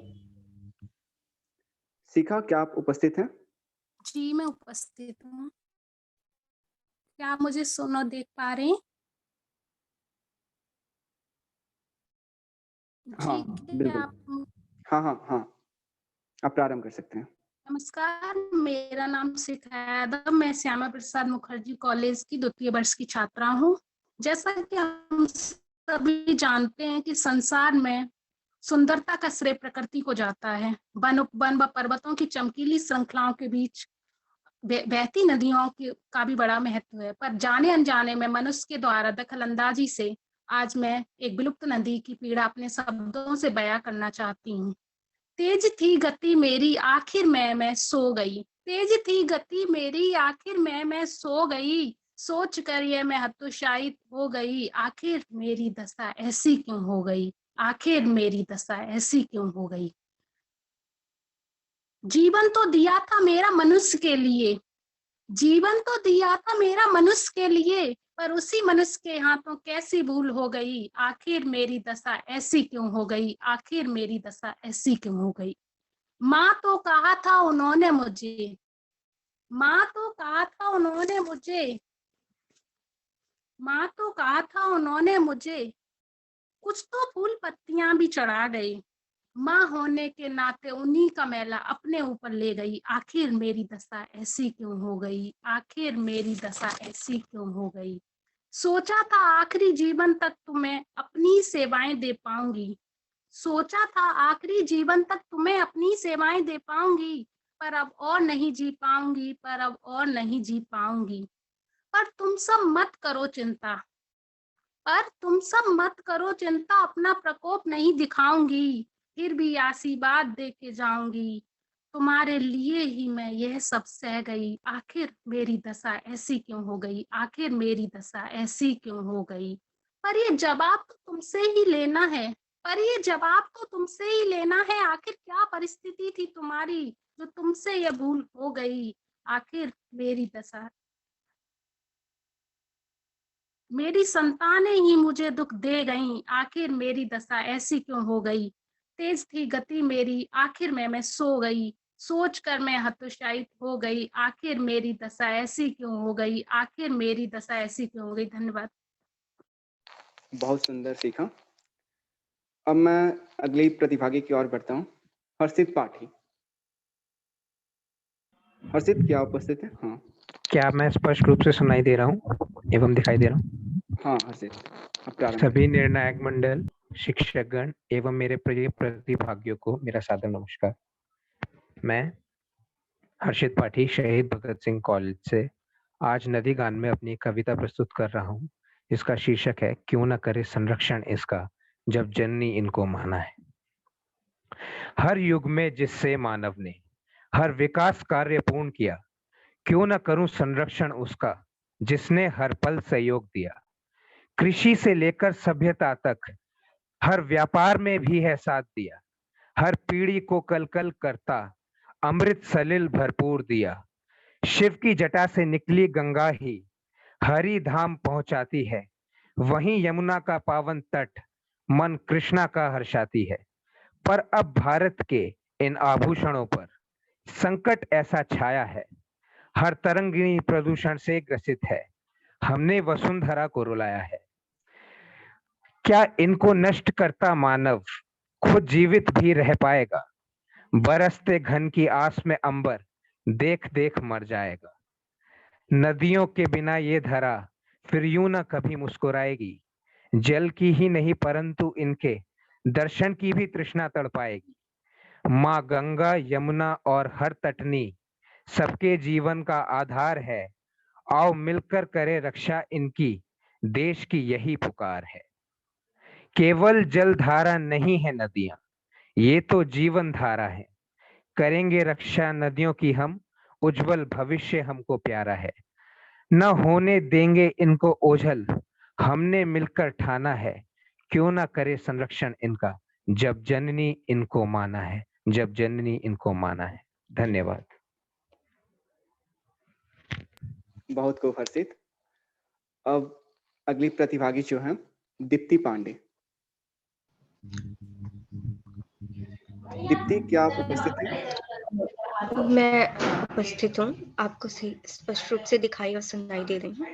शिखा, क्या आप उपस्थित हैं? जी मैं उपस्थित हूँ। क्या आप मुझे सुनो देख पा रहे हैं? हाँ बिल्कुल। हाँ हाँ हाँ, आप प्रारंभ कर सकते हैं। नमस्कार, मेरा नाम शिखा यादव, मैं श्यामा प्रसाद मुखर्जी कॉलेज की द्वितीय वर्ष की छात्रा हूँ। जैसा कि हम सभी जानते हैं कि संसार में सुंदरता का श्रेय प्रकृति को जाता है। वन व पर्वतों की चमकीली श्रृंखलाओं के बीच बहती नदियों का भी बड़ा महत्व है, पर जाने अनजाने में मनुष्य के द्वारा दखल अंदाजी से आज मैं एक विलुप्त नदी की पीड़ा अपने शब्दों से बयां करना चाहती हूँ। तेज थी गति मेरी आखिर मैं सो गई, तेज थी गति मेरी आखिर मैं सो गई, सोच कर ये मैं हतोत्साहित हो गई, आखिर मेरी दशा ऐसी क्यों हो गई, आखिर मेरी दशा ऐसी क्यों हो गई। जीवन तो दिया था मेरा मनुष्य के लिए, जीवन तो दिया था मेरा मनुष्य के लिए, पर उसी मनुष्य के हाथों कैसी भूल हो गई, आखिर मेरी दशा ऐसी क्यों हो गई, आखिर मेरी दशा ऐसी क्यों हो गई। माँ तो कहा था उन्होंने मुझे, माँ तो कहा था उन्होंने मुझे, माँ तो कहा था उन्होंने मुझे, कुछ तो फूल पत्तियां भी चढ़ा गई, माँ होने के नाते उन्हीं का मैला अपने ऊपर ले गई, आखिर मेरी दशा ऐसी क्यों हो गई, आखिर मेरी दशा ऐसी क्यों हो गई। सोचा था आखिरी जीवन तक तुम्हें अपनी सेवाएं दे पाऊंगी, सोचा था आखिरी जीवन तक तुम्हें अपनी सेवाएं दे पाऊंगी, पर अब और नहीं जी पाऊंगी, पर अब और नहीं जी पाऊंगी। पर तुम सब मत करो चिंता, पर तुम सब मत करो चिंता, अपना प्रकोप नहीं दिखाऊंगी, फिर भी आशीर्वाद दे के जाऊंगी, तुम्हारे लिए ही मैं यह सब सह गई, आखिर मेरी दशा ऐसी क्यों हो गई, आखिर मेरी दशा ऐसी क्यों हो गई। पर ये जवाब तो तुमसे ही लेना है, पर ये जवाब तो तुमसे ही लेना है, आखिर क्या परिस्थिति थी तुम्हारी जो तुमसे ये भूल हो गई, आखिर मेरी दशा। मेरी संतानें ही मुझे दुख दे गईं, आखिर मेरी दशा ऐसी क्यों हो गई। तेज थी गति मेरी, आखिर मैं सो गई। सोच कर मैं हतोत्साहित हो गई, आखिर मेरी दशा ऐसी क्यों हो गई, आखिर मेरी दशा ऐसी क्यों हो गई। धन्यवाद। बहुत सुंदर सीखा। अब मैं अगली प्रतिभागी की ओर बढ़ता हूँ। हर्षित पाठी। हर्षित, क्या उपस्थित है? हाँ। क्या मैं स्पष्ट रूप से सुनाई दे रहा हूँ एवं दिखाई दे रहा हूँ? हाँ हर्षित, अब प्रारंभ सभी निर्णायक मंडल, शिक्षकगण एवं मेरे प्रिय प्रतिभागियों को मेरा सादर नमस्कार। मैं हर्षित पाठी शहीद भगत सिंह कॉलेज से आज नदी गान में अपनी कविता प्रस्तुत कर रहा हूँ, जिसका शीर्षक है क्यों न करे संरक्षण इसका, जब जननी इनको माना है। हर युग में जिससे मानव ने हर विकास कार्य पूर्ण किया, क्यों न करूं संरक्षण उसका, जिसने हर पल सहयोग दिया। कृषि से लेकर सभ्यता तक हर व्यापार में भी है साथ दिया। हर पीढ़ी को कल कल करता अमृत सलिल भरपूर दिया। शिव की जटा से निकली गंगा ही हरि धाम पहुंचाती है। वहीं यमुना का पावन तट मन कृष्णा का हर्षाती है। पर अब भारत के इन आभूषणों पर संकट ऐसा छाया है, हर तरंगिणी प्रदूषण से ग्रसित है। हमने वसुंधरा को रुलाया है। क्या इनको नष्ट करता मानव खुद जीवित भी रह पाएगा? बरसते घन की आस में अंबर देख देख मर जाएगा। नदियों के बिना ये धरा फिर यूं न कभी मुस्कुराएगी। जल की ही नहीं परंतु इनके दर्शन की भी तृष्णा तड़पाएगी। माँ गंगा, यमुना और हर तटनी सबके जीवन का आधार है। आओ मिलकर करे रक्षा इनकी, देश की यही पुकार है। केवल जल धारा नहीं है नदियां, ये तो जीवन धारा है। करेंगे रक्षा नदियों की हम, उज्जवल भविष्य हमको प्यारा है। न होने देंगे इनको ओझल, हमने मिलकर ठाना है। क्यों ना करे संरक्षण इनका, जब जननी इनको माना है, जब जननी इनको माना है। धन्यवाद। बहुत खूब हर्षित। अब अगली प्रतिभागी जो है दीप्ति पांडे। दीप्ति, क्या आप उपस्थित हैं? मैं उपस्थित हूँ, आपको स्पष्ट रूप से दिखाई और सुनाई दे रही हूँ।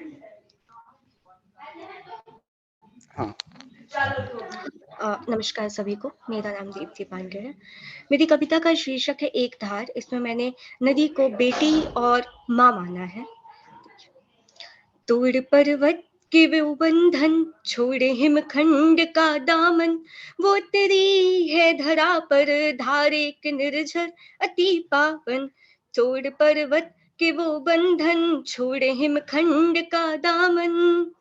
हाँ। नमस्कार सभी को, मेरा नाम दीप्ति पांडे है। मेरी कविता का शीर्षक है एक धार। इसमें मैंने नदी को बेटी और माँ माना है। तोड़ पर्वत के वो बंधन, छोड़े हिमखंड का दामन, वो तेरी है धरा पर धार एक निर्झर अति पावन। तोड़ पर्वत के वो बंधन, छोड़े हिमखंड का दामन,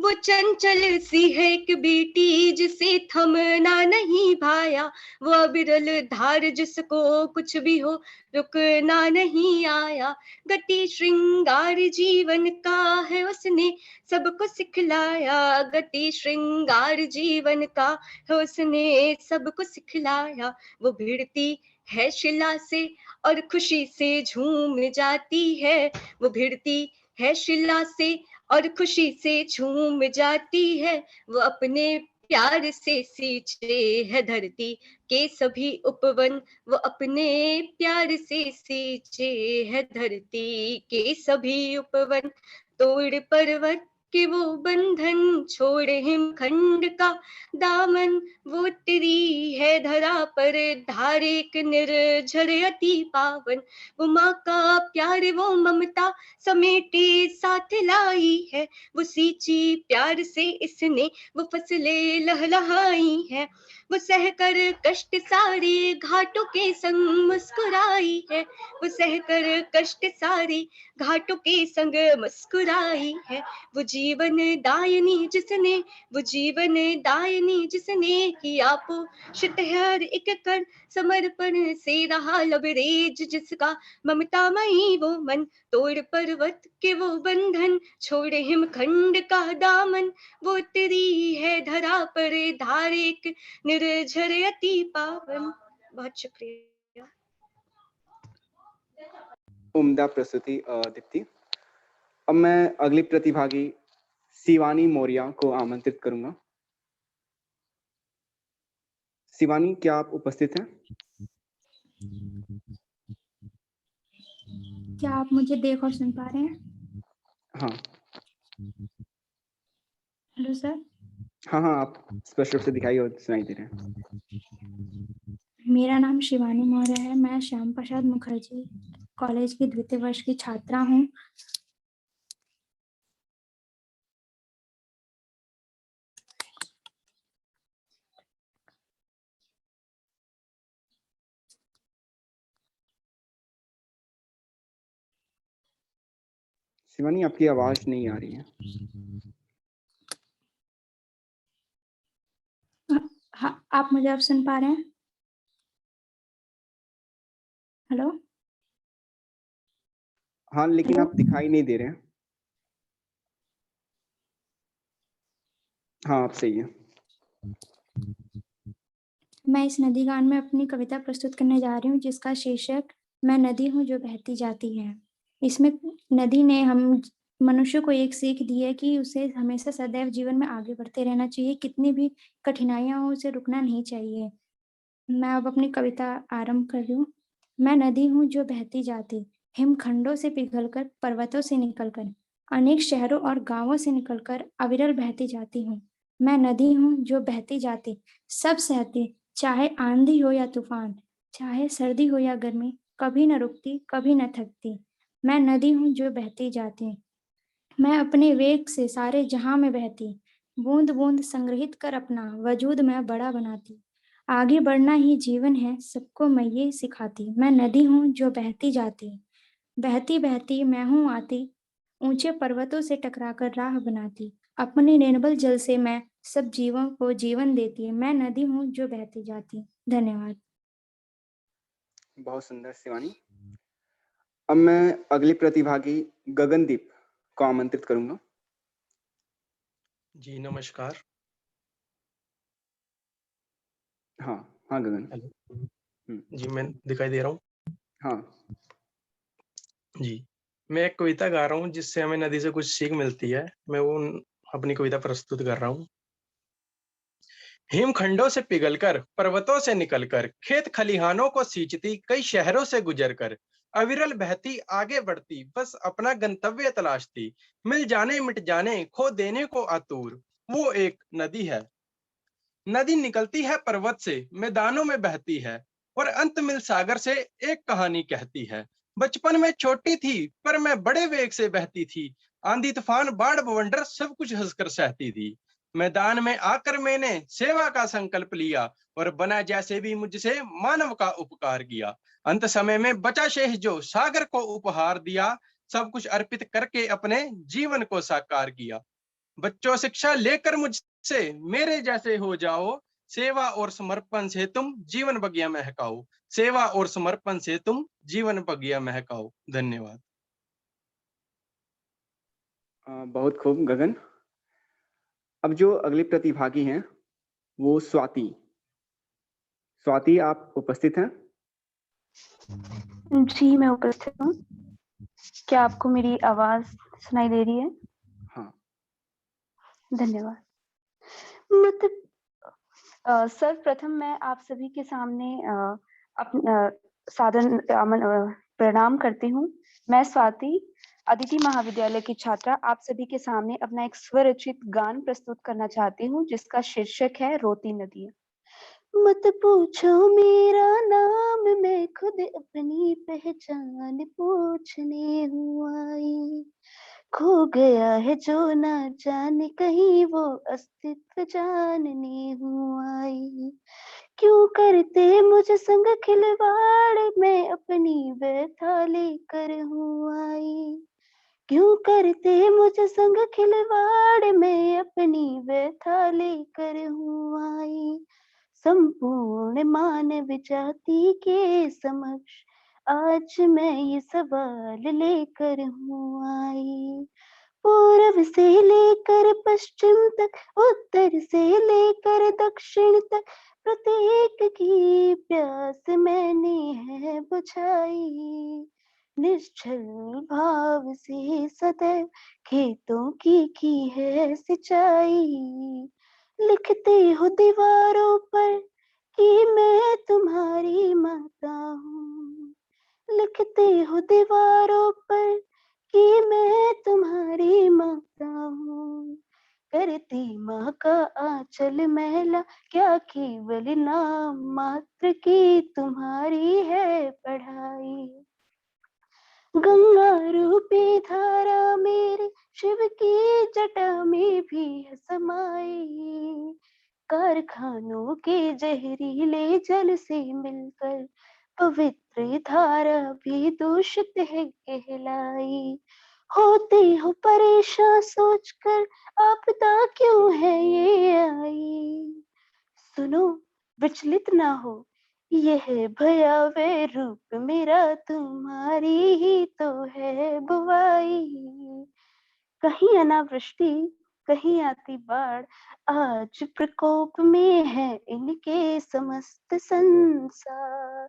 वो चंचल सी है एक बेटी जिसे थमना नहीं भाया। वो अविरल धार जिसको कुछ भी हो रुकना नहीं आया। गति श्रृंगार जीवन का है उसने सबको सिखलाया। गति श्रृंगार जीवन का है उसने सबको सिखलाया। वो भिड़ती है शिला से और खुशी से झूम जाती है। वो भिड़ती है शिला से और खुशी से झूम जाती है। वो अपने प्यार से सींचे है धरती के सभी उपवन। वो अपने प्यार से सींचे है धरती के सभी उपवन। तोड़ पर्वत के वो बंधन, छोड़े हिमखंड का दामन, वो तेरी है धरा पर धार एक निर्झर अति पावन। वो माँ का प्यार वो ममता समेटे साथ लाई है। वो सींची प्यार से इसने वो फसलें लहलहाई है। वो सहकर कष्ट सारे घाटों के संग मुस्कुराई है। वो सहकर कष्ट सारे घाटों के संग मुस्कुराई है। वो जीवन दायनी जिसने, वो जीवन दायनी जिसने किया पोषित हर एक कण समर्पण से रहा लबरेज जिसका ममतामयी वो मन। तोड़ पर्वत के वो बंधन, छोड़े हिमखंड का दामन, वो तेरी है धरा पर धार एक निर्झर अति पावन। बहुत शुक्रिया। उम्दा प्रस्तुति दीप्ति। अब मैं अगली प्रतिभागी शिवानी मौर्य को आमंत्रित करूंगा। शिवानी, क्या आप उपस्थित हैं? क्या आप मुझे देख और सुन पा रहे हैं? हाँ। Hello sir. हाँ हाँ, आप स्पष्ट रूप से दिखाई और सुनाई दे रहे हैं। मेरा नाम शिवानी मौर्य है। मैं श्याम प्रसाद मुखर्जी कॉलेज की द्वितीय वर्ष की छात्रा हूँ। शिवानी, आपकी आवाज नहीं आ रही है। हाँ, आप मुझे अब सुन पा रहे हैं? हेलो। हाँ, लेकिन आप दिखाई नहीं दे रहे हैं। हाँ, आप सही है। मैं इस नदी गान में अपनी कविता प्रस्तुत करने जा रही हूँ, जिसका शीर्षक मैं नदी हूँ जो बहती जाती है। इसमें नदी ने हम मनुष्य को एक सीख दी है कि उसे हमेशा सदैव जीवन में आगे बढ़ते रहना चाहिए। कितनी भी कठिनाइयां हो, उसे रुकना नहीं चाहिए। मैं अब अपनी कविता आरंभ कर रही हूँ। मैं नदी हूँ जो बहती जाती, हिमखंडों से पिघलकर, पर्वतों से निकलकर, अनेक शहरों और गांवों से निकलकर अविरल बहती जाती हूँ। मैं नदी हूँ जो बहती जाती, सब सहती, चाहे आंधी हो या तूफान, चाहे सर्दी हो या गर्मी, कभी न रुकती, कभी न थकती। मैं नदी हूँ जो बहती जाती, मैं अपने वेग से सारे जहां में बहती, बूंद बूंद संग्रहित कर अपना वजूद मैं बड़ा बनाती। आगे बढ़ना ही जीवन है, सबको मैं ये सिखाती। मैं नदी हूँ जो बहती जाती, बहती बहती मैं हूँ आती, ऊंचे पर्वतों से टकराकर राह बनाती। अपने निर्मल जल से मैं सब जीवों को जीवन देती। मैं नदी हूँ जो बहती जाती। धन्यवाद। बहुत सुंदर शिवानी। अब मैं अगली प्रतिभागी गगनदीप को आमंत्रित करूंगा। जी नमस्कार। हाँ हाँ गगन। हेलो। जी मैं दिखाई दे रहा हूँ। हाँ जी, मैं एक कविता गा रहा हूँ जिससे हमें नदी से कुछ सीख मिलती है। मैं वो अपनी कविता प्रस्तुत कर रहा हूँ। हिमखंडों से पिघलकर, पर्वतों से निकलकर, खेत खलिहानों को सींचती, कई शहरों से गुजरकर, अविरल बहती आगे बढ़ती, बस अपना गंतव्य तलाशती, मिल जाने मिट जाने खो देने को आतुर, वो एक नदी है। नदी निकलती है पर्वत से, मैदानों में बहती है और अंत मिल सागर से एक कहानी कहती है। बचपन में छोटी थी पर मैं बड़े वेग से बहती थी, आंधी तूफान बाढ़ बवंडर सब कुछ हंसकर सहती थी। मैदान में आकर मैंने सेवा का संकल्प लिया और बना जैसे भी मुझसे मानव का उपकार किया। अंत समय में बचा शेष जो सागर को उपहार दिया, सब कुछ अर्पित करके अपने जीवन को साकार किया। बच्चों शिक्षा लेकर मुझसे मेरे जैसे हो जाओ, सेवा और समर्पण से तुम जीवन बगिया महकाओ, सेवा और समर्पण से तुम जीवन बगिया महकाओ। धन्यवाद। बहुत खूब गगन। अब जो अगली प्रतिभागी हैं वो स्वाति। स्वाति, आप उपस्थित हैं? जी मैं उपस्थित हूँ। क्या आपको मेरी आवाज सुनाई दे रही है? हाँ। धन्यवाद। सर्वप्रथम मैं आप सभी के सामने सादर प्रणाम करती हूँ। मैं स्वाति, अदिति महाविद्यालय की छात्रा, आप सभी के सामने अपना एक स्वरचित गान प्रस्तुत करना चाहती हूँ, जिसका शीर्षक है रोती नदियाँ। मत पूछो मेरा नाम, मैं खुद अपनी पहचान पूछने हूँ आई। खो गया है जो ना जाने कहीं, वो अस्तित्व जानने हूँ आई। क्यों करते मुझ संग खिलवाड़, मैं अपनी व्यथा लेकर हूँ आई। क्यों करते मुझ संग खिलवाड़, मैं अपनी व्यथा लेकर हूँ आई। संपूर्ण मानव जाति के समक्ष आज मैं ये सवाल लेकर हूँ आई। पूर्व से लेकर पश्चिम तक, उत्तर से लेकर दक्षिण तक, प्रत्येक की प्यास मैंने है बुझाई। निश्चल भाव से सदैव खेतों की है सिंचाई। लिखते हो दीवारों पर कि मैं तुम्हारी माता हूँ। लिखते हो दीवारों पर कि मैं तुम्हारी माता हूँ। करती माँ का आंचल मैला, क्या केवल नाम मात्र की तुम्हारी है पढ़ाई। गंगा रूपी धारा मेरे शिव की जटा में भी है समाई। कारखानों के जहरीले जल से मिलकर पवित्र धारा भी दूषित है कहलाई। होते हो परेशान सोचकर आपदा क्यों है ये आई। सुनो विचलित ना हो, यह भयावह रूप मेरा तुम्हारी ही तो है बुवाई। कहीं अनावृष्टि कहीं आती बाढ़, आज प्रकोप में है इनके समस्त संसार।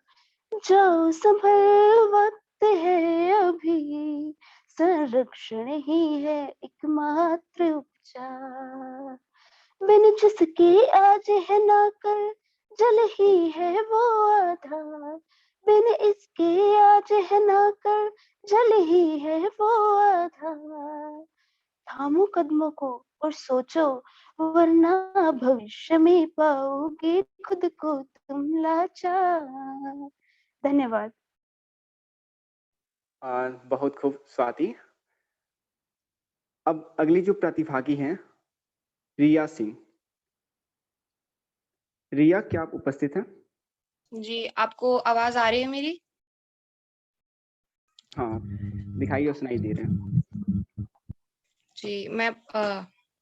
जाओ संभल वक्त है अभी, संरक्षण ही है एकमात्र उपचार। बिन जिसके आज है ना कल, जल ही है वो आधार। बिन इसके आज है ना कल, जल ही है वो आधार। थामो कदमों को और सोचो, वरना भविष्य में पाओगे खुद को तुम लाचार। धन्यवाद। बहुत खूब स्वाति। अब अगली जो प्रतिभागी हैं रिया सिंह। रिया, क्या आप उपस्थित हैं? जी, आपको आवाज आ रही है मेरी? हाँ, दिखाई और सुनाई दे रहे हैं। जी,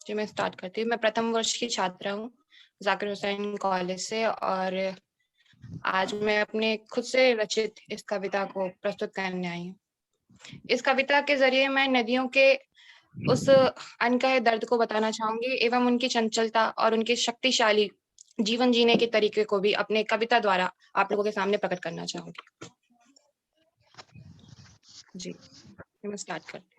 मैं स्टार्ट करती हूँ। मैं प्रथम वर्ष की छात्रा हूँ जाकिर हुसैन कॉलेज से, और आज मैं अपने खुद से रचित इस कविता को प्रस्तुत करने आई हूँ। इस कविता के जरिए मैं नदियों के उस अनकहे दर्द को बताना चाहूंगी एवं उनकी चंचलता और उनके शक्तिशाली जीवन जीने के तरीके को भी अपने कविता द्वारा आप लोगों के सामने प्रकट करना चाहूंगी। जी, मैं स्टार्ट करती हूँ।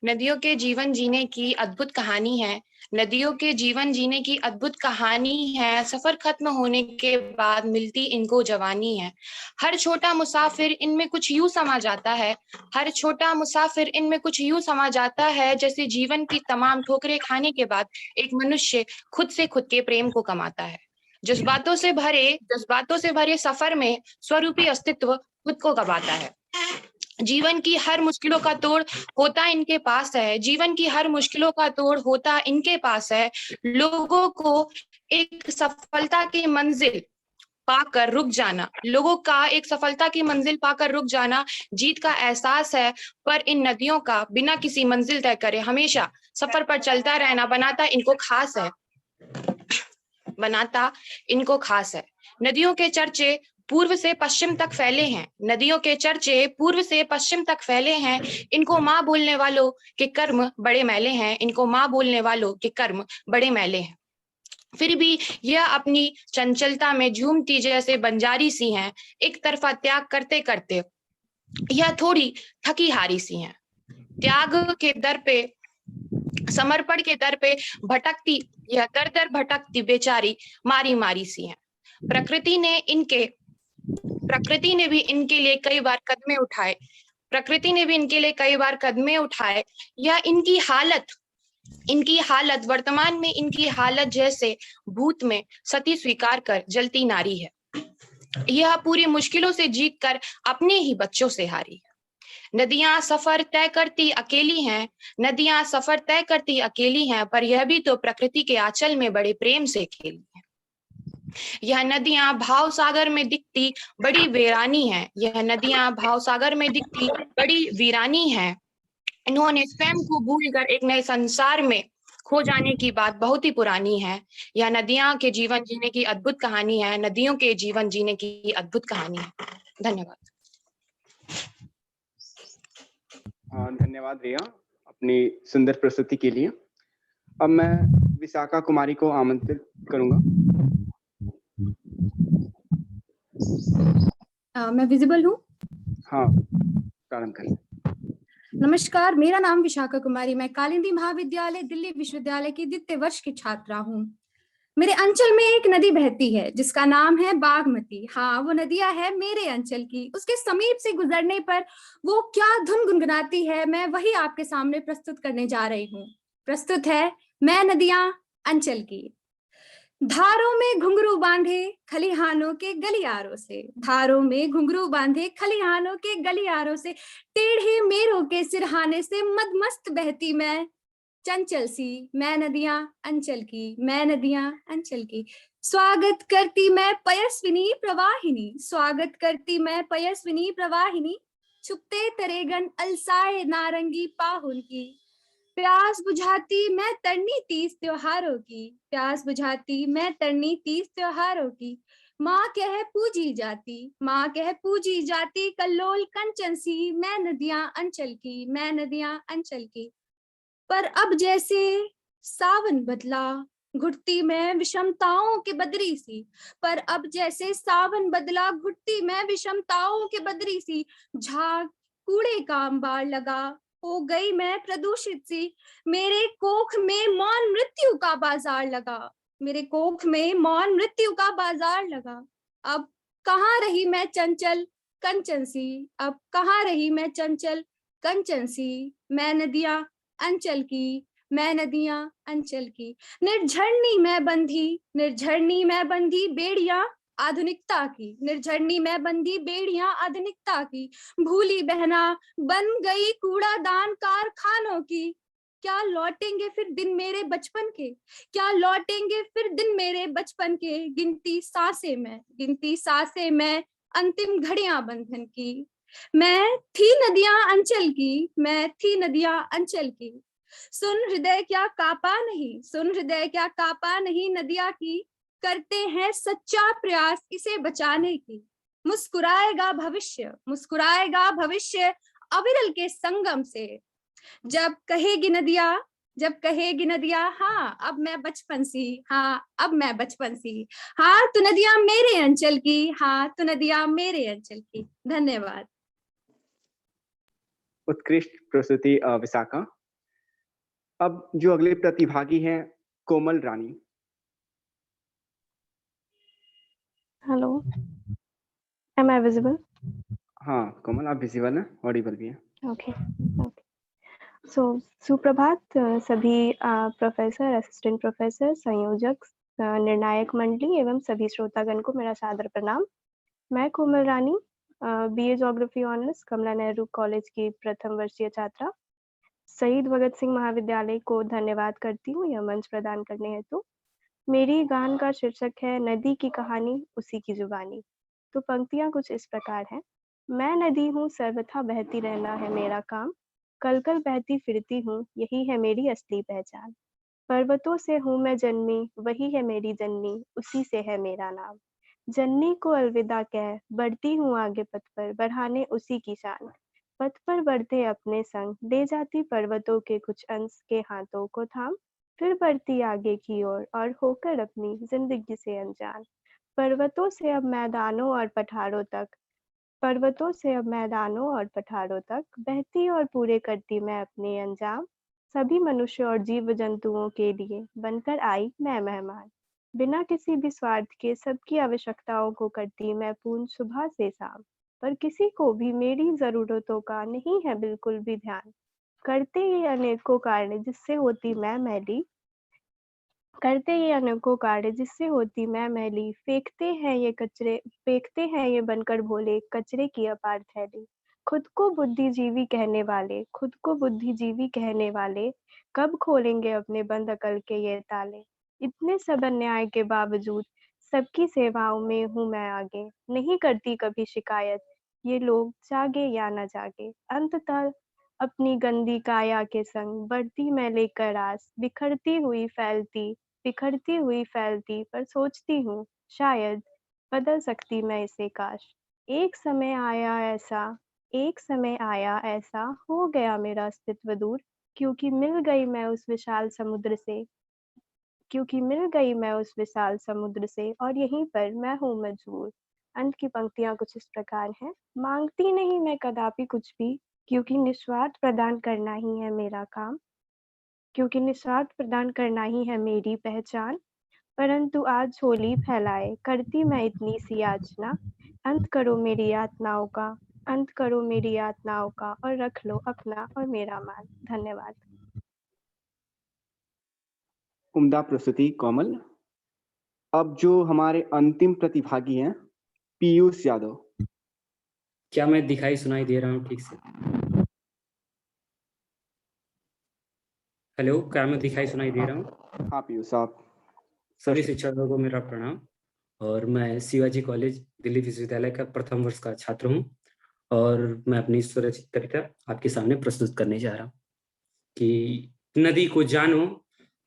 नदियों के जीवन जीने की अद्भुत कहानी है। नदियों के जीवन जीने की अद्भुत कहानी है। सफर खत्म होने के बाद मिलती इनको जवानी है। हर छोटा मुसाफिर इनमें कुछ यूं समा जाता है। हर छोटा मुसाफिर इनमें कुछ यूं समा जाता है, जैसे जीवन की तमाम ठोकरें खाने के बाद एक मनुष्य खुद से खुद के प्रेम को कमाता है। जज्बातों से भरे सफर में स्वरूपी अस्तित्व खुद को गवाता है। जीवन की हर मुश्किलों का तोड़ होता इनके पास है। जीवन की हर मुश्किलों का तोड़ होता इनके पास है। लोगों को एक सफलता की मंजिल पाकर रुक जाना, लोगों का एक सफलता की मंजिल पाकर रुक जाना जीत का एहसास है। पर इन नदियों का बिना किसी मंजिल तय करे हमेशा सफर पर चलता रहना बनाता इनको खास है। नदियों के चर्चे पूर्व से पश्चिम तक फैले हैं। नदियों के चर्चे पूर्व से पश्चिम तक फैले हैं। इनको माँ बोलने वालों के कर्म बड़े मैले हैं। इनको माँ बोलने वालों के कर्म बड़े मैले हैं। फिर भी यह अपनी चंचलता में झूमती जैसे बंजारी सी हैं। एक तरफा त्याग करते करते यह थोड़ी थकी हारी सी हैं। त्याग के दर पे, समर्पण के दर पे भटकती यह दर दर भटकती बेचारी मारी मारी सी हैं। प्रकृति ने भी इनके लिए कई बार कदमे उठाए। या इनकी हालत वर्तमान में इनकी हालत जैसे भूत में सती स्वीकार कर जलती नारी है। यह पूरी मुश्किलों से जीत कर अपने ही बच्चों से हारी है। नदियां सफर तय करती अकेली हैं, पर यह भी तो प्रकृति के आंचल में बड़े प्रेम से खेली है। यह नदियां भाव सागर में दिखती बड़ी वीरानी है। इन्होंने स्वयं को भूलकर एक नए संसार में खो जाने की बात बहुत ही पुरानी है। यह नदियां के जीवन जीने की अद्भुत कहानी है। नदियों के जीवन जीने की अद्भुत कहानी है। धन्यवाद। धन्यवाद रिया अपनी सुंदर प्रस्तुति के लिए। अब मैं विशाखा कुमारी को आमंत्रित करूंगा। मैं विजिबल हूँ? हाँ। प्रारंभ करें। नमस्कार, मेरा नाम विशाखा कुमारी, मैं कालिंदी महाविद्यालय दिल्ली विश्वविद्यालय की द्वितीय वर्ष की छात्रा हूँ। मेरे अंचल में एक नदी बहती है जिसका नाम है बागमती। हाँ, वो नदियां है मेरे अंचल की। उसके समीप से गुजरने पर वो क्या धुन गुनगुनाती है, मैं वही आपके सामने प्रस्तुत करने जा रही हूँ। प्रस्तुत है मैं नदियां अंचल की। धारों में घुंघरू बांधे खलिहानों के गलियारों से, धारों में घुंघरू बांधे खलिहानों के गलियारों से, टेढ़े मेरों के सिरहाने से मदमस्त बहती मैं चंचल सी, मैं नदियां अंचल की, मैं नदियां अंचल की। स्वागत करती मैं पयस्विनी प्रवाहिनी, स्वागत करती मैं पयस्विनी प्रवाहिनी, छुपते तरेगन अलसाए नारंगी पाहुन की। प्यास बुझाती मैं तरनी तीज त्योहारों की, प्यास बुझाती मैं तरनी तीज त्योहारों की। माँ कह पूजी जाती, माँ कह पूजी जाती कल्लोल कंचन सी, मैं नदियां अंचल की, मैं नदियां अंचल की। पर अब जैसे सावन बदला घुटती मैं विषमताओं के बदरी सी, पर अब जैसे सावन बदला घुटती मैं विषमताओं के बदरी सी। झाग कूड़े का अंबार लगा हो गई मैं प्रदूषित सी, मेरे कोख में मौन मृत्यु का बाजार लगा, मेरे कोख में मौन मृत्यु का बाजार लगा। अब कहाँ रही मैं चंचल कंचन सी, अब कहाँ रही मैं चंचल कंचन सी, मैं नदियां अंचल की, मैं नदियां अंचल की। निर्झरनी में बंधी, निर्झरनी में बंधी बेड़ियां आधुनिकता की, निर्झरनी में बंधी बेड़ियां आधुनिकता की। भूली बहना बन गई कूड़ादान कारखानों की, क्या लौटेंगे फिर दिन मेरे बचपन के, क्या लौटेंगे फिर दिन मेरे बचपन के। गिनती सांसें में, गिनती सांसें में अंतिम घड़ियां बंधन की। मैं थी नदियां अंचल की, मैं थी नदियां अंचल की। सुन हृदय क्या कापा नहीं, सुन हृदय क्या कापा नहीं नदिया की, करते हैं सच्चा प्रयास इसे बचाने की। मुस्कुराएगा भविष्य, मुस्कुराएगा भविष्य अविरल के संगम से। जब कहेगी नदिया, जब कहेगी नदिया हाँ अब मैं बचपन सी, हाँ अब मैं बचपन सी। हाँ तू नदिया मेरे अंचल की, हाँ तू नदिया मेरे अंचल की। धन्यवाद। उत्कृष्ट प्रस्तुति विशाखा। अब जो अगले प्रतिभागी हैं Komal Rani. Hello, am I visible? हाँ कोमल, आप विजिबल हैं, ऑडिबल भी हैं। Okay okay. सो सुप्रभात सभी प्रोफेसर, असिस्टेंट प्रोफेसर, संयोजक, निर्णायक मंडली एवं सभी श्रोतागण को मेरा सादर प्रणाम। मैं कोमल रानी, बीए ज्योग्राफी ऑनर्स, कमला नेहरू कॉलेज की प्रथम वर्षीय छात्रा, शहीद भगत सिंह महाविद्यालय को धन्यवाद करती हूँ यह मंच प्रदान करने हेतु। मेरी गान का शीर्षक है नदी की कहानी उसी की जुबानी। तो पंक्तियां कुछ इस प्रकार हैं। मैं नदी हूँ सर्वथा बहती रहना है मेरा काम, कल कल बहती फिरती हूँ यही है मेरी असली पहचान। पर्वतों से हूँ मैं जन्मी वही है मेरी जननी, उसी से है मेरा नाम। जननी को अलविदा कह बढ़ती हूँ आगे पथ पर, बढ़ाने उसी की शान। पथ पर बढ़ते अपने संग ले जाती पर्वतों के कुछ अंश के हाथों को थाम, फिर बढ़ती आगे की ओर और होकर अपनी जिंदगी से अनजान। पर्वतों से अब मैदानों और पठारों तक, पर्वतों से अब मैदानों और पठारों तक बहती और पूरे करती मैं अपने अंजाम। सभी मनुष्य और जीव जंतुओं के लिए बनकर आई मैं मेहमान, बिना किसी भी स्वार्थ के सबकी आवश्यकताओं को करती मैं पूर्ण सुबह से शाम। पर किसी को भी मेरी जरूरतों का नहीं है बिल्कुल भी ध्यान, करते ये अनेकों कार्य जिससे होती मैं मैली, करते ये अनेकों कार्य जिससे होती मैं मैली। फेंकते हैं ये कचरे, फेंकते हैं ये बनकर भोले कचरे की अपार थैली। खुद को बुद्धिजीवी कहने वाले, खुद को बुद्धिजीवी कहने वाले कब खोलेंगे अपने बंद अकल के ये ताले। इतने सब अन्याय के बावजूद सबकी सेवाओं में हूँ मैं आगे, नहीं करती कभी शिकायत ये लोग जागे या न जागे। अंततः अपनी गंदी काया के संग बढ़ती मैं लेकर आस, बिखरती हुई फैलती, बिखरती हुई फैलती, पर सोचती हूँ शायद बदल सकती मैं इसे काश। एक समय आया ऐसा, एक समय आया ऐसा हो गया मेरा अस्तित्व दूर, क्योंकि मिल गई मैं उस विशाल समुद्र से, क्योंकि मिल गई मैं उस विशाल समुद्र से और यहीं पर मैं हूँ मजबूर। अंत की पंक्तियां कुछ इस प्रकार हैं। मांगती नहीं मैं कदापि कुछ भी, क्योंकि निस्वार्थ प्रदान करना ही है मेरा काम, क्योंकि निस्वार्थ प्रदान करना ही है मेरी पहचान। परंतु आज झोली फैलाए करती मैं इतनी सी याचना, अंत करो मेरी यातनाओं का, अंत करो मेरी यातनाओं का, और रख लो अपना और मेरा मान। धन्यवाद। उम्दा प्रस्तुति कोमल। अब जो हमारे अंतिम प्रतिभागी हैं, पीयूष यादव। क्या मैं दिखाई सुनाई दे रहा हूँ ठीक से? हेलो, क्या मैं दिखाई सुनाई दे रहा हूँ? हाँ पीयूष, आप सभी शिक्षकों को मेरा प्रणाम। और मैं शिवाजी कॉलेज दिल्ली विश्वविद्यालय का प्रथम वर्ष का छात्र हूँ और मैं अपनी स्वरचित कविता आपके सामने प्रस्तुत करने जा रहा हूँ कि नदी को जानो,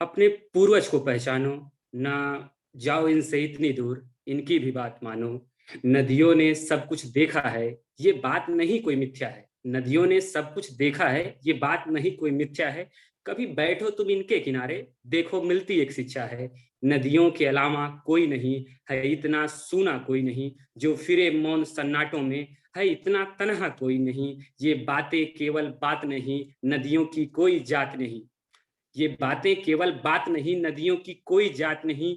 अपने पूर्वज को पहचानो, ना जाओ इनसे इतनी दूर, इनकी भी बात मानो। नदियों ने सब कुछ देखा है, ये बात नहीं कोई मिथ्या है। नदियों ने सब कुछ देखा है, ये बात नहीं कोई मिथ्या है। कभी बैठो तुम इनके किनारे, देखो मिलती एक शिक्षा है। नदियों के अलावा कोई नहीं है, इतना सूना कोई नहीं, जो फिरे मौन सन्नाटों में है, इतना तन्हा कोई नहीं। ये बातें केवल बात नहीं, नदियों की कोई जात नहीं। ये बातें केवल बात नहीं, नदियों की कोई जात नहीं।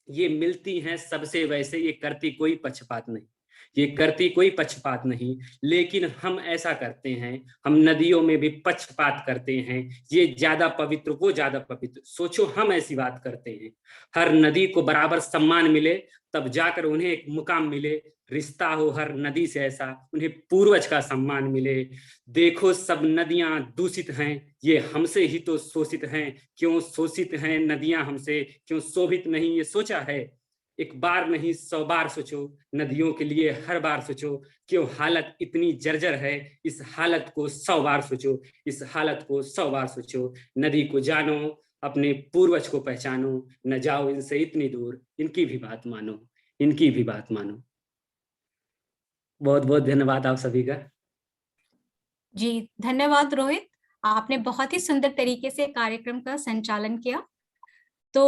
ये मिलती हैं सबसे वैसे, ये करती कोई पक्षपात नहीं, ये करती कोई पक्षपात नहीं। लेकिन हम ऐसा करते हैं, हम नदियों में भी पक्षपात करते हैं। ये ज्यादा पवित्र, वो ज्यादा पवित्र, सोचो हम ऐसी बात करते हैं। हर नदी को बराबर सम्मान मिले, तब जाकर उन्हें एक मुकाम मिले। रिश्ता हो हर नदी से ऐसा, उन्हें पूर्वज का सम्मान मिले। देखो सब नदियां दूषित हैं, ये हमसे ही तो शोषित हैं। क्यों शोषित हैं नदियां हमसे, क्यों शोभित नहीं, ये सोचा है? एक बार नहीं 100 बार सोचो, नदियों के लिए हर बार सोचो। क्यों हालत इतनी जर्जर है, इस हालत को 100 बार सोचो, इस हालत को 100 बार सोचो। नदी को जानो, अपने पूर्वज को पहचानो, न जाओ इनसे इतनी दूर, इनकी भी बात मानो, इनकी भी बात मानो। बहुत बहुत धन्यवाद आप सभी का। जी धन्यवाद रोहित, आपने बहुत ही सुंदर तरीके से कार्यक्रम का संचालन किया। तो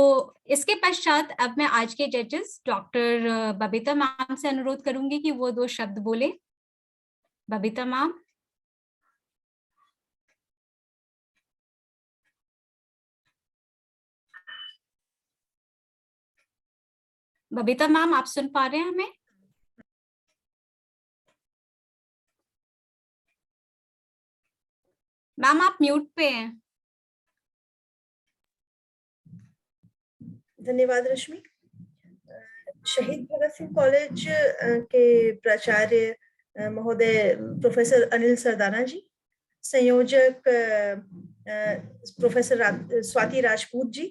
इसके पश्चात अब मैं आज के जजेस डॉक्टर बबीता मैम से अनुरोध करूंगी कि वो 2 शब्द बोले। बबीता मैम। बबीता मैम, आप सुन पा रहे हैं हमें? मैम आप म्यूट पे हैं। धन्यवाद रश्मि। शहीद भगत सिंह कॉलेज के प्राचार्य महोदय प्रोफेसर अनिल सरदाना जी, संयोजक प्रोफेसर स्वाति राजपूत जी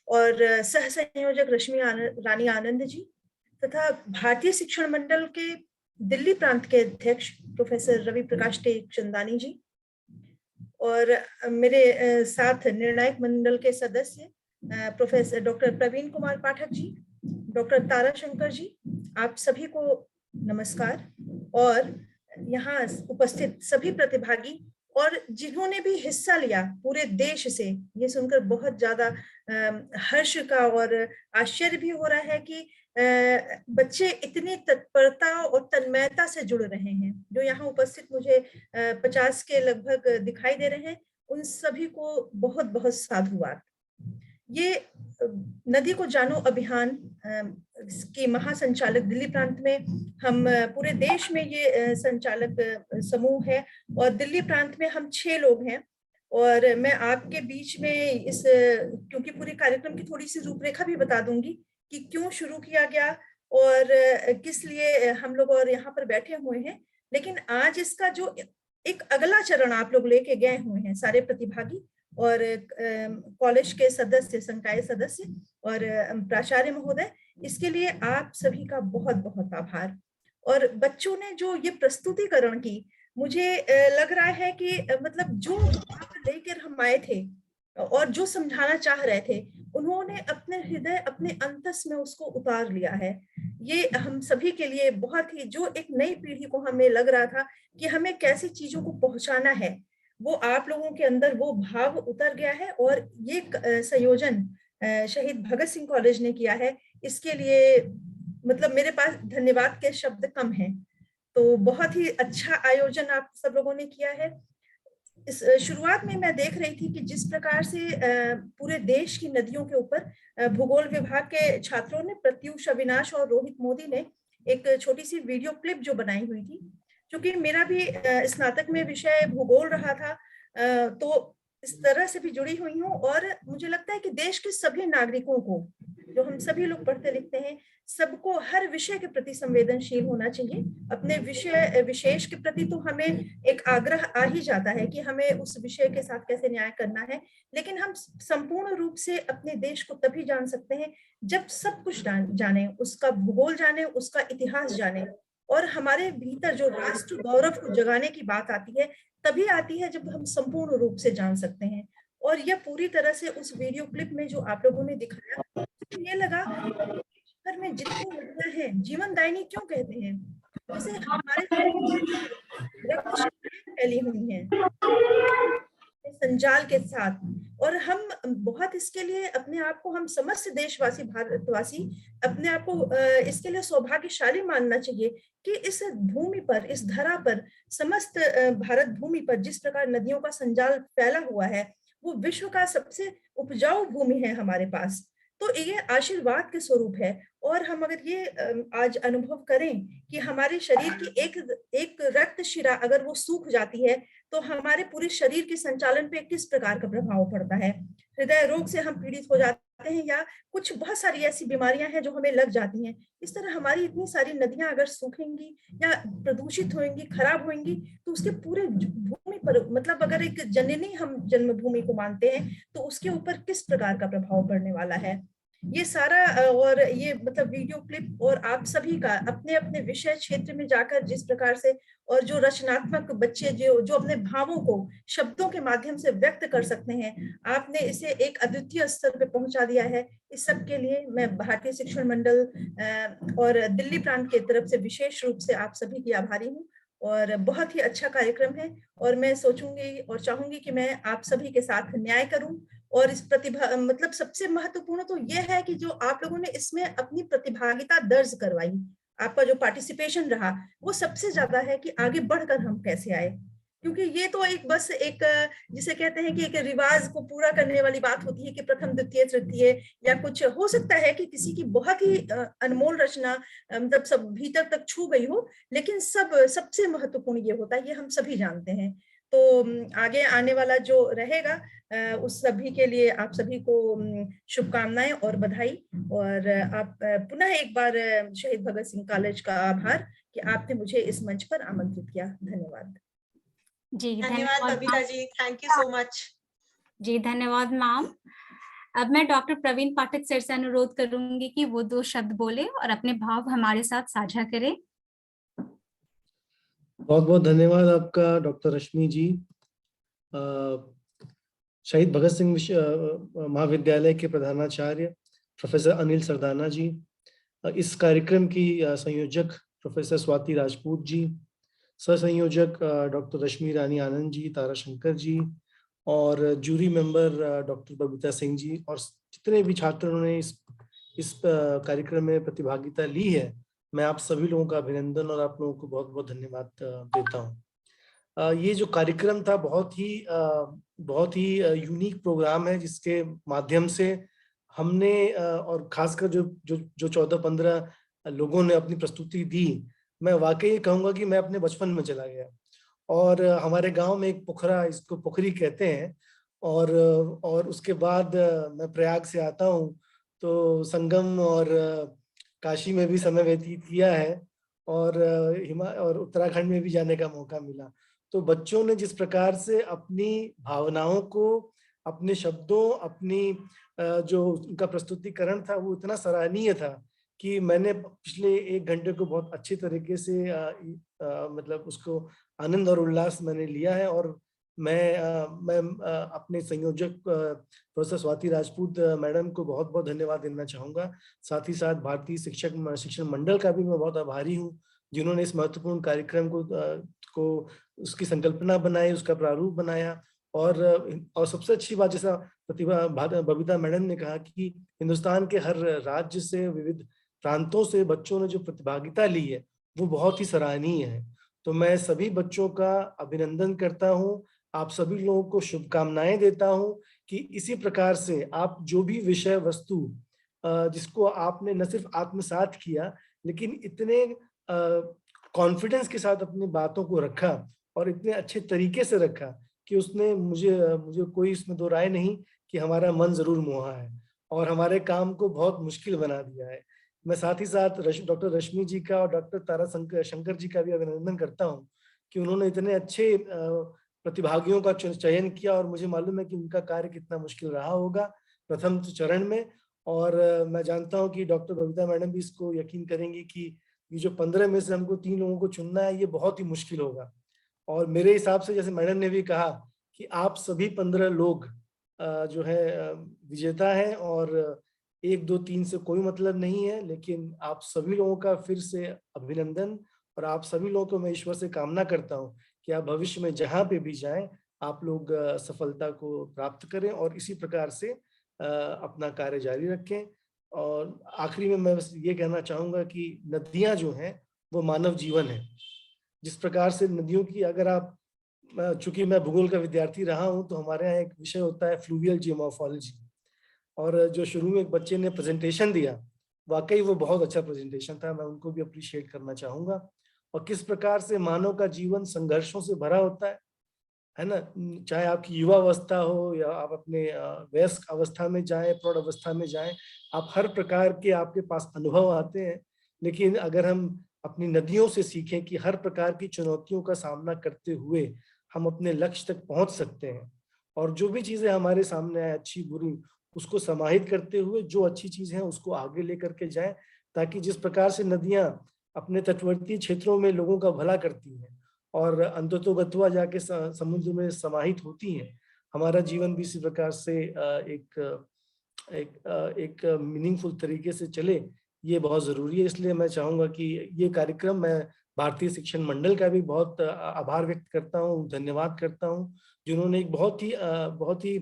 और सह संयोजक रश्मि रानी आनंद जी, तथा भारतीय शिक्षण मंडल के दिल्ली प्रांत के अध्यक्ष प्रोफेसर रवि प्रकाश टेकचंदानी जी, और मेरे साथ निर्णायक मंडल के सदस्य professor doctor Praveen Kumar Pathak ji, doctor तारा शंकर जी, आप सभी को नमस्कार। और यहाँ उपस्थित सभी प्रतिभागी और जिन्होंने भी हिस्सा लिया पूरे देश से, ये सुनकर बहुत ज्यादा हर्ष का और आश्चर्य भी हो रहा है कि बच्चे इतनी तत्परता और तन्मयता से जुड़ रहे हैं। जो यहाँ उपस्थित मुझे 50 के लगभग दिखाई दे रहे हैं, उन सभी को बहुत बहुत साधुवाद। ये नदी को जानो अभियान की महासंचालक दिल्ली प्रांत में, हम पूरे देश में ये संचालक समूह है और दिल्ली प्रांत में हम 6 लोग हैं। और मैं आपके बीच में इस, क्योंकि पूरे कार्यक्रम की थोड़ी सी रूपरेखा भी बता दूंगी कि क्यों शुरू किया गया और किस लिए हम लोग और यहाँ पर बैठे हुए हैं। लेकिन आज इसका जो एक अगला चरण आप लोग लेके गए हुए हैं, सारे प्रतिभागी और कॉलेज के सदस्य, संकाय सदस्य और प्राचार्य महोदय, इसके लिए आप सभी का बहुत बहुत आभार। और बच्चों ने जो ये प्रस्तुतिकरण की, मुझे लग रहा है कि मतलब जो बात लेकर हम आए थे और जो समझाना चाह रहे थे, उन्होंने अपने हृदय, अपने अंतस में उसको उतार लिया है। ये हम सभी के लिए बहुत ही, जो एक नई पीढ़ी को हमें लग रहा था कि हमें कैसी चीजों को पहुंचाना है, वो आप लोगों के अंदर वो भाव उतर गया है। और ये संयोजन शहीद भगत सिंह कॉलेज ने किया है, इसके लिए मतलब मेरे पास धन्यवाद के शब्द कम हैं। तो बहुत ही अच्छा आयोजन आप सब लोगों ने किया है। इस शुरुआत में मैं देख रही थी कि जिस प्रकार से पूरे देश की नदियों के ऊपर भूगोल विभाग के छात्रों ने, प्रत्युष, अविनाश और रोहित मोदी ने एक छोटी सी वीडियो क्लिप जो बनाई हुई थी, क्योंकि मेरा भी स्नातक में विषय भूगोल रहा था, तो इस तरह से भी जुड़ी हुई हूँ। और मुझे लगता है कि देश के सभी नागरिकों को, जो हम सभी लोग पढ़ते लिखते हैं, सबको हर विषय के प्रति संवेदनशील होना चाहिए। अपने विषय विशेष के प्रति तो हमें एक आग्रह आ ही जाता है कि हमें उस विषय के साथ कैसे न्याय करना है, लेकिन हम संपूर्ण रूप से अपने देश को तभी जान सकते हैं जब सब कुछ जाने, उसका भूगोल जाने, उसका इतिहास जाने। और हमारे भीतर जो राष्ट्र गौरव को जगाने की बात आती है, तभी आती है जब हम संपूर्ण रूप से जान सकते हैं। और यह पूरी तरह से उस वीडियो क्लिप में जो आप लोगों ने दिखाया, ये लगा घर में जितनी नदियां हैं, जीवनदायिनी क्यों कहते हैं, जैसे हमारे फैली हुई हैं संजाल के साथ। और हम बहुत इसके लिए अपने आप को, हम समस्त देशवासी, भारतवासी अपने आप को इसके लिए सौभाग्यशाली मानना चाहिए कि इस भूमि पर, इस धरा पर, समस्त भारत भूमि पर जिस प्रकार नदियों का संजाल फैला हुआ है, वो विश्व का सबसे उपजाऊ भूमि है हमारे पास। तो ये आशीर्वाद के स्वरूप है। और हम अगर ये आज अनुभव करें कि हमारे शरीर की एक रक्त शिरा अगर वो सूख जाती है, तो हमारे पूरे शरीर के संचालन पे किस प्रकार का प्रभाव पड़ता है। हृदय रोग से हम पीड़ित हो जाते हैं, या कुछ बहुत सारी ऐसी बीमारियां हैं जो हमें लग जाती हैं। इस तरह हमारी इतनी सारी नदियां अगर सूखेंगी या प्रदूषित होंगी, खराब होंगी, तो उसके पूरे भूमि पर, मतलब अगर एक जननी हम जन्मभूमि को मानते हैं, तो उसके ऊपर किस प्रकार का प्रभाव पड़ने वाला है। ये सारा, और ये मतलब वीडियो क्लिप, और आप सभी का अपने अपने विषय क्षेत्र में जाकर जिस प्रकार से, और जो रचनात्मक बच्चे जो अपने भावों को शब्दों के माध्यम से व्यक्त कर सकते हैं, आपने इसे एक अद्वितीय स्तर पे पहुंचा दिया है। इस सब के लिए मैं भारतीय शिक्षण मंडल और दिल्ली प्रांत की तरफ से विशेष रूप से आप सभी की आभारी हूँ। और बहुत ही अच्छा कार्यक्रम है, और मैं सोचूंगी और चाहूंगी कि मैं आप सभी के साथ न्याय करूं। और इस प्रतिभा, मतलब सबसे महत्वपूर्ण तो यह है कि जो आप लोगों ने इसमें अपनी प्रतिभागिता दर्ज करवाई, आपका जो पार्टिसिपेशन रहा, वो सबसे ज्यादा है कि आगे बढ़कर हम कैसे आए। क्योंकि ये तो एक बस एक, जिसे कहते हैं कि एक रिवाज को पूरा करने वाली बात होती है कि प्रथम, द्वितीय, तृतीय, या कुछ हो सकता है कि किसी की बहुत ही अनमोल रचना मतलब सब भीतर तक छू गई हो, लेकिन सबसे महत्वपूर्ण ये होता है, ये हम सभी जानते हैं। तो आगे आने वाला जो रहेगा, उस सभी के लिए आप सभी को शुभकामनाएं और बधाई। और आप पुनः एक बार शहीद भगत सिंह कॉलेज का आभार कि आपने मुझे इस मंच पर आमंत्रित किया। धन्यवाद। जी धन्यवाद Babita ji, thank you so much. जी धन्यवाद मैम। अब मैं डॉक्टर प्रवीण पाठक सर से अनुरोध करूंगी कि वो 2 शब्द बोले और अपने भाव हमारे साथ साझा करें। बहुत बहुत धन्यवाद आपका डॉक्टर रश्मि जी। शहीद भगत सिंह महाविद्यालय के प्रधानाचार्य प्रोफेसर अनिल सरदाना जी, इस कार्यक्रम की संयोजक प्रोफेसर स्वाति राजपूत जी, सह संयोजक डॉक्टर रश्मि रानी आनंद जी, तारा शंकर जी, और jury member doctor Babita Singh ji, और जितने भी छात्रों ने इस कार्यक्रम में प्रतिभागिता ली है, मैं आप सभी लोगों का अभिनंदन और आप लोगों को बहुत बहुत धन्यवाद देता हूँ। ये जो कार्यक्रम था बहुत ही यूनिक प्रोग्राम है, जिसके माध्यम से हमने और खासकर जो 14-15 लोगों ने अपनी प्रस्तुति दी, मैं वाकई कहूँगा कि मैं अपने बचपन में चला गया। और हमारे गांव में एक पोखरा, इसको पोखरी कहते हैं, और उसके बाद मैं प्रयाग से आता हूँ, तो संगम और काशी में भी समय व्यतीत किया है, और उत्तराखंड में भी जाने का मौका मिला। तो बच्चों ने जिस प्रकार से अपनी भावनाओं को, अपने शब्दों, अपनी जो उनका प्रस्तुतिकरण था, वो इतना सराहनीय था कि मैंने पिछले 1 घंटे को बहुत अच्छी तरीके से मतलब उसको आनंद और उल्लास मैंने लिया है। और मैं अपने संयोजक प्रोफेसर स्वाति राजपूत मैडम को बहुत बहुत धन्यवाद देना चाहूँगा। साथ ही साथ भारतीय शिक्षण मंडल का भी मैं बहुत आभारी हूँ, जिन्होंने इस महत्वपूर्ण कार्यक्रम को उसकी संकल्पना बनाई, उसका प्रारूप बनाया। और सबसे अच्छी बात, जैसा बबीता मैडम ने कहा कि हिंदुस्तान के हर राज्य से विविध प्रांतों से बच्चों ने जो प्रतिभागिता ली है वो बहुत ही सराहनीय है। तो मैं सभी बच्चों का अभिनंदन करता हूँ, आप सभी लोगों को शुभकामनाएं देता हूँ कि इसी प्रकार से आप जो भी विषय वस्तु जिसको आपने न सिर्फ आत्मसात किया लेकिन इतने कॉन्फिडेंस के साथ अपनी बातों को रखा और इतने अच्छे तरीके से रखा कि उसने मुझे कोई इसमें दो राय नहीं कि हमारा मन जरूर मोहा है और हमारे काम को बहुत मुश्किल बना दिया है। मैं साथ ही साथ डॉक्टर रश्मि जी का और डॉक्टर तारा शंकर जी का भी अभिनंदन करता हूँ कि उन्होंने इतने अच्छे प्रतिभागियों का चयन किया और मुझे मालूम है कि उनका कार्य कितना मुश्किल रहा होगा प्रथम चरण में। और मैं जानता हूँ कि डॉक्टर बबीता मैडम भी इसको यकीन करेंगी कि ये जो 15 में से हमको 3 लोगों को चुनना है ये बहुत ही मुश्किल होगा। और मेरे हिसाब से जैसे मैडम ने भी कहा कि आप सभी 15 लोग जो है विजेता हैं और 1, 2, 3 से कोई मतलब नहीं है, लेकिन आप सभी लोगों का फिर से अभिनंदन और आप सभी लोगों को मैं ईश्वर से कामना करता हूँ कि आप भविष्य में जहाँ पे भी जाएं आप लोग सफलता को प्राप्त करें और इसी प्रकार से अपना कार्य जारी रखें। और आखिरी में मैं बस ये कहना चाहूँगा कि नदियाँ जो हैं वो मानव जीवन है। जिस प्रकार से नदियों की अगर आप, चूंकि मैं भूगोल का विद्यार्थी रहा हूँ तो हमारे यहाँ एक विषय होता है फ्लूवियल जियोमॉर्फोलॉजी, और जो शुरू में एक बच्चे ने प्रेजेंटेशन दिया वाकई वो बहुत अच्छा प्रेजेंटेशन था, मैं उनको भी अप्रिशिएट करना चाहूँगा। और किस प्रकार से मानव का जीवन संघर्षों से भरा होता है ना, चाहे आपकी युवा अवस्था हो या आप अपने वयस्क अवस्था में जाएं, प्रौढ़ अवस्था में जाएं, आप हर प्रकार के आपके पास अनुभव आते हैं। लेकिन अगर हम अपनी नदियों से सीखें कि हर प्रकार की चुनौतियों का सामना करते हुए हम अपने लक्ष्य तक पहुंच सकते हैं और जो भी चीजें हमारे सामने आए अच्छी बुरी उसको समाहित करते हुए जो अच्छी चीज है उसको आगे लेकर के जाएं, ताकि जिस प्रकार से नदियां अपने तटवर्ती क्षेत्रों में लोगों का भला करती हैं और अंततोगत्वा जाके समुद्र में समाहित होती हैं, हमारा जीवन भी इसी प्रकार से एक मीनिंगफुल तरीके से चले, ये बहुत जरूरी है। इसलिए मैं चाहूंगा कि ये कार्यक्रम, मैं भारतीय शिक्षण मंडल का भी बहुत आभार व्यक्त करता हूँ, धन्यवाद करता हूँ, जिन्होंने एक बहुत ही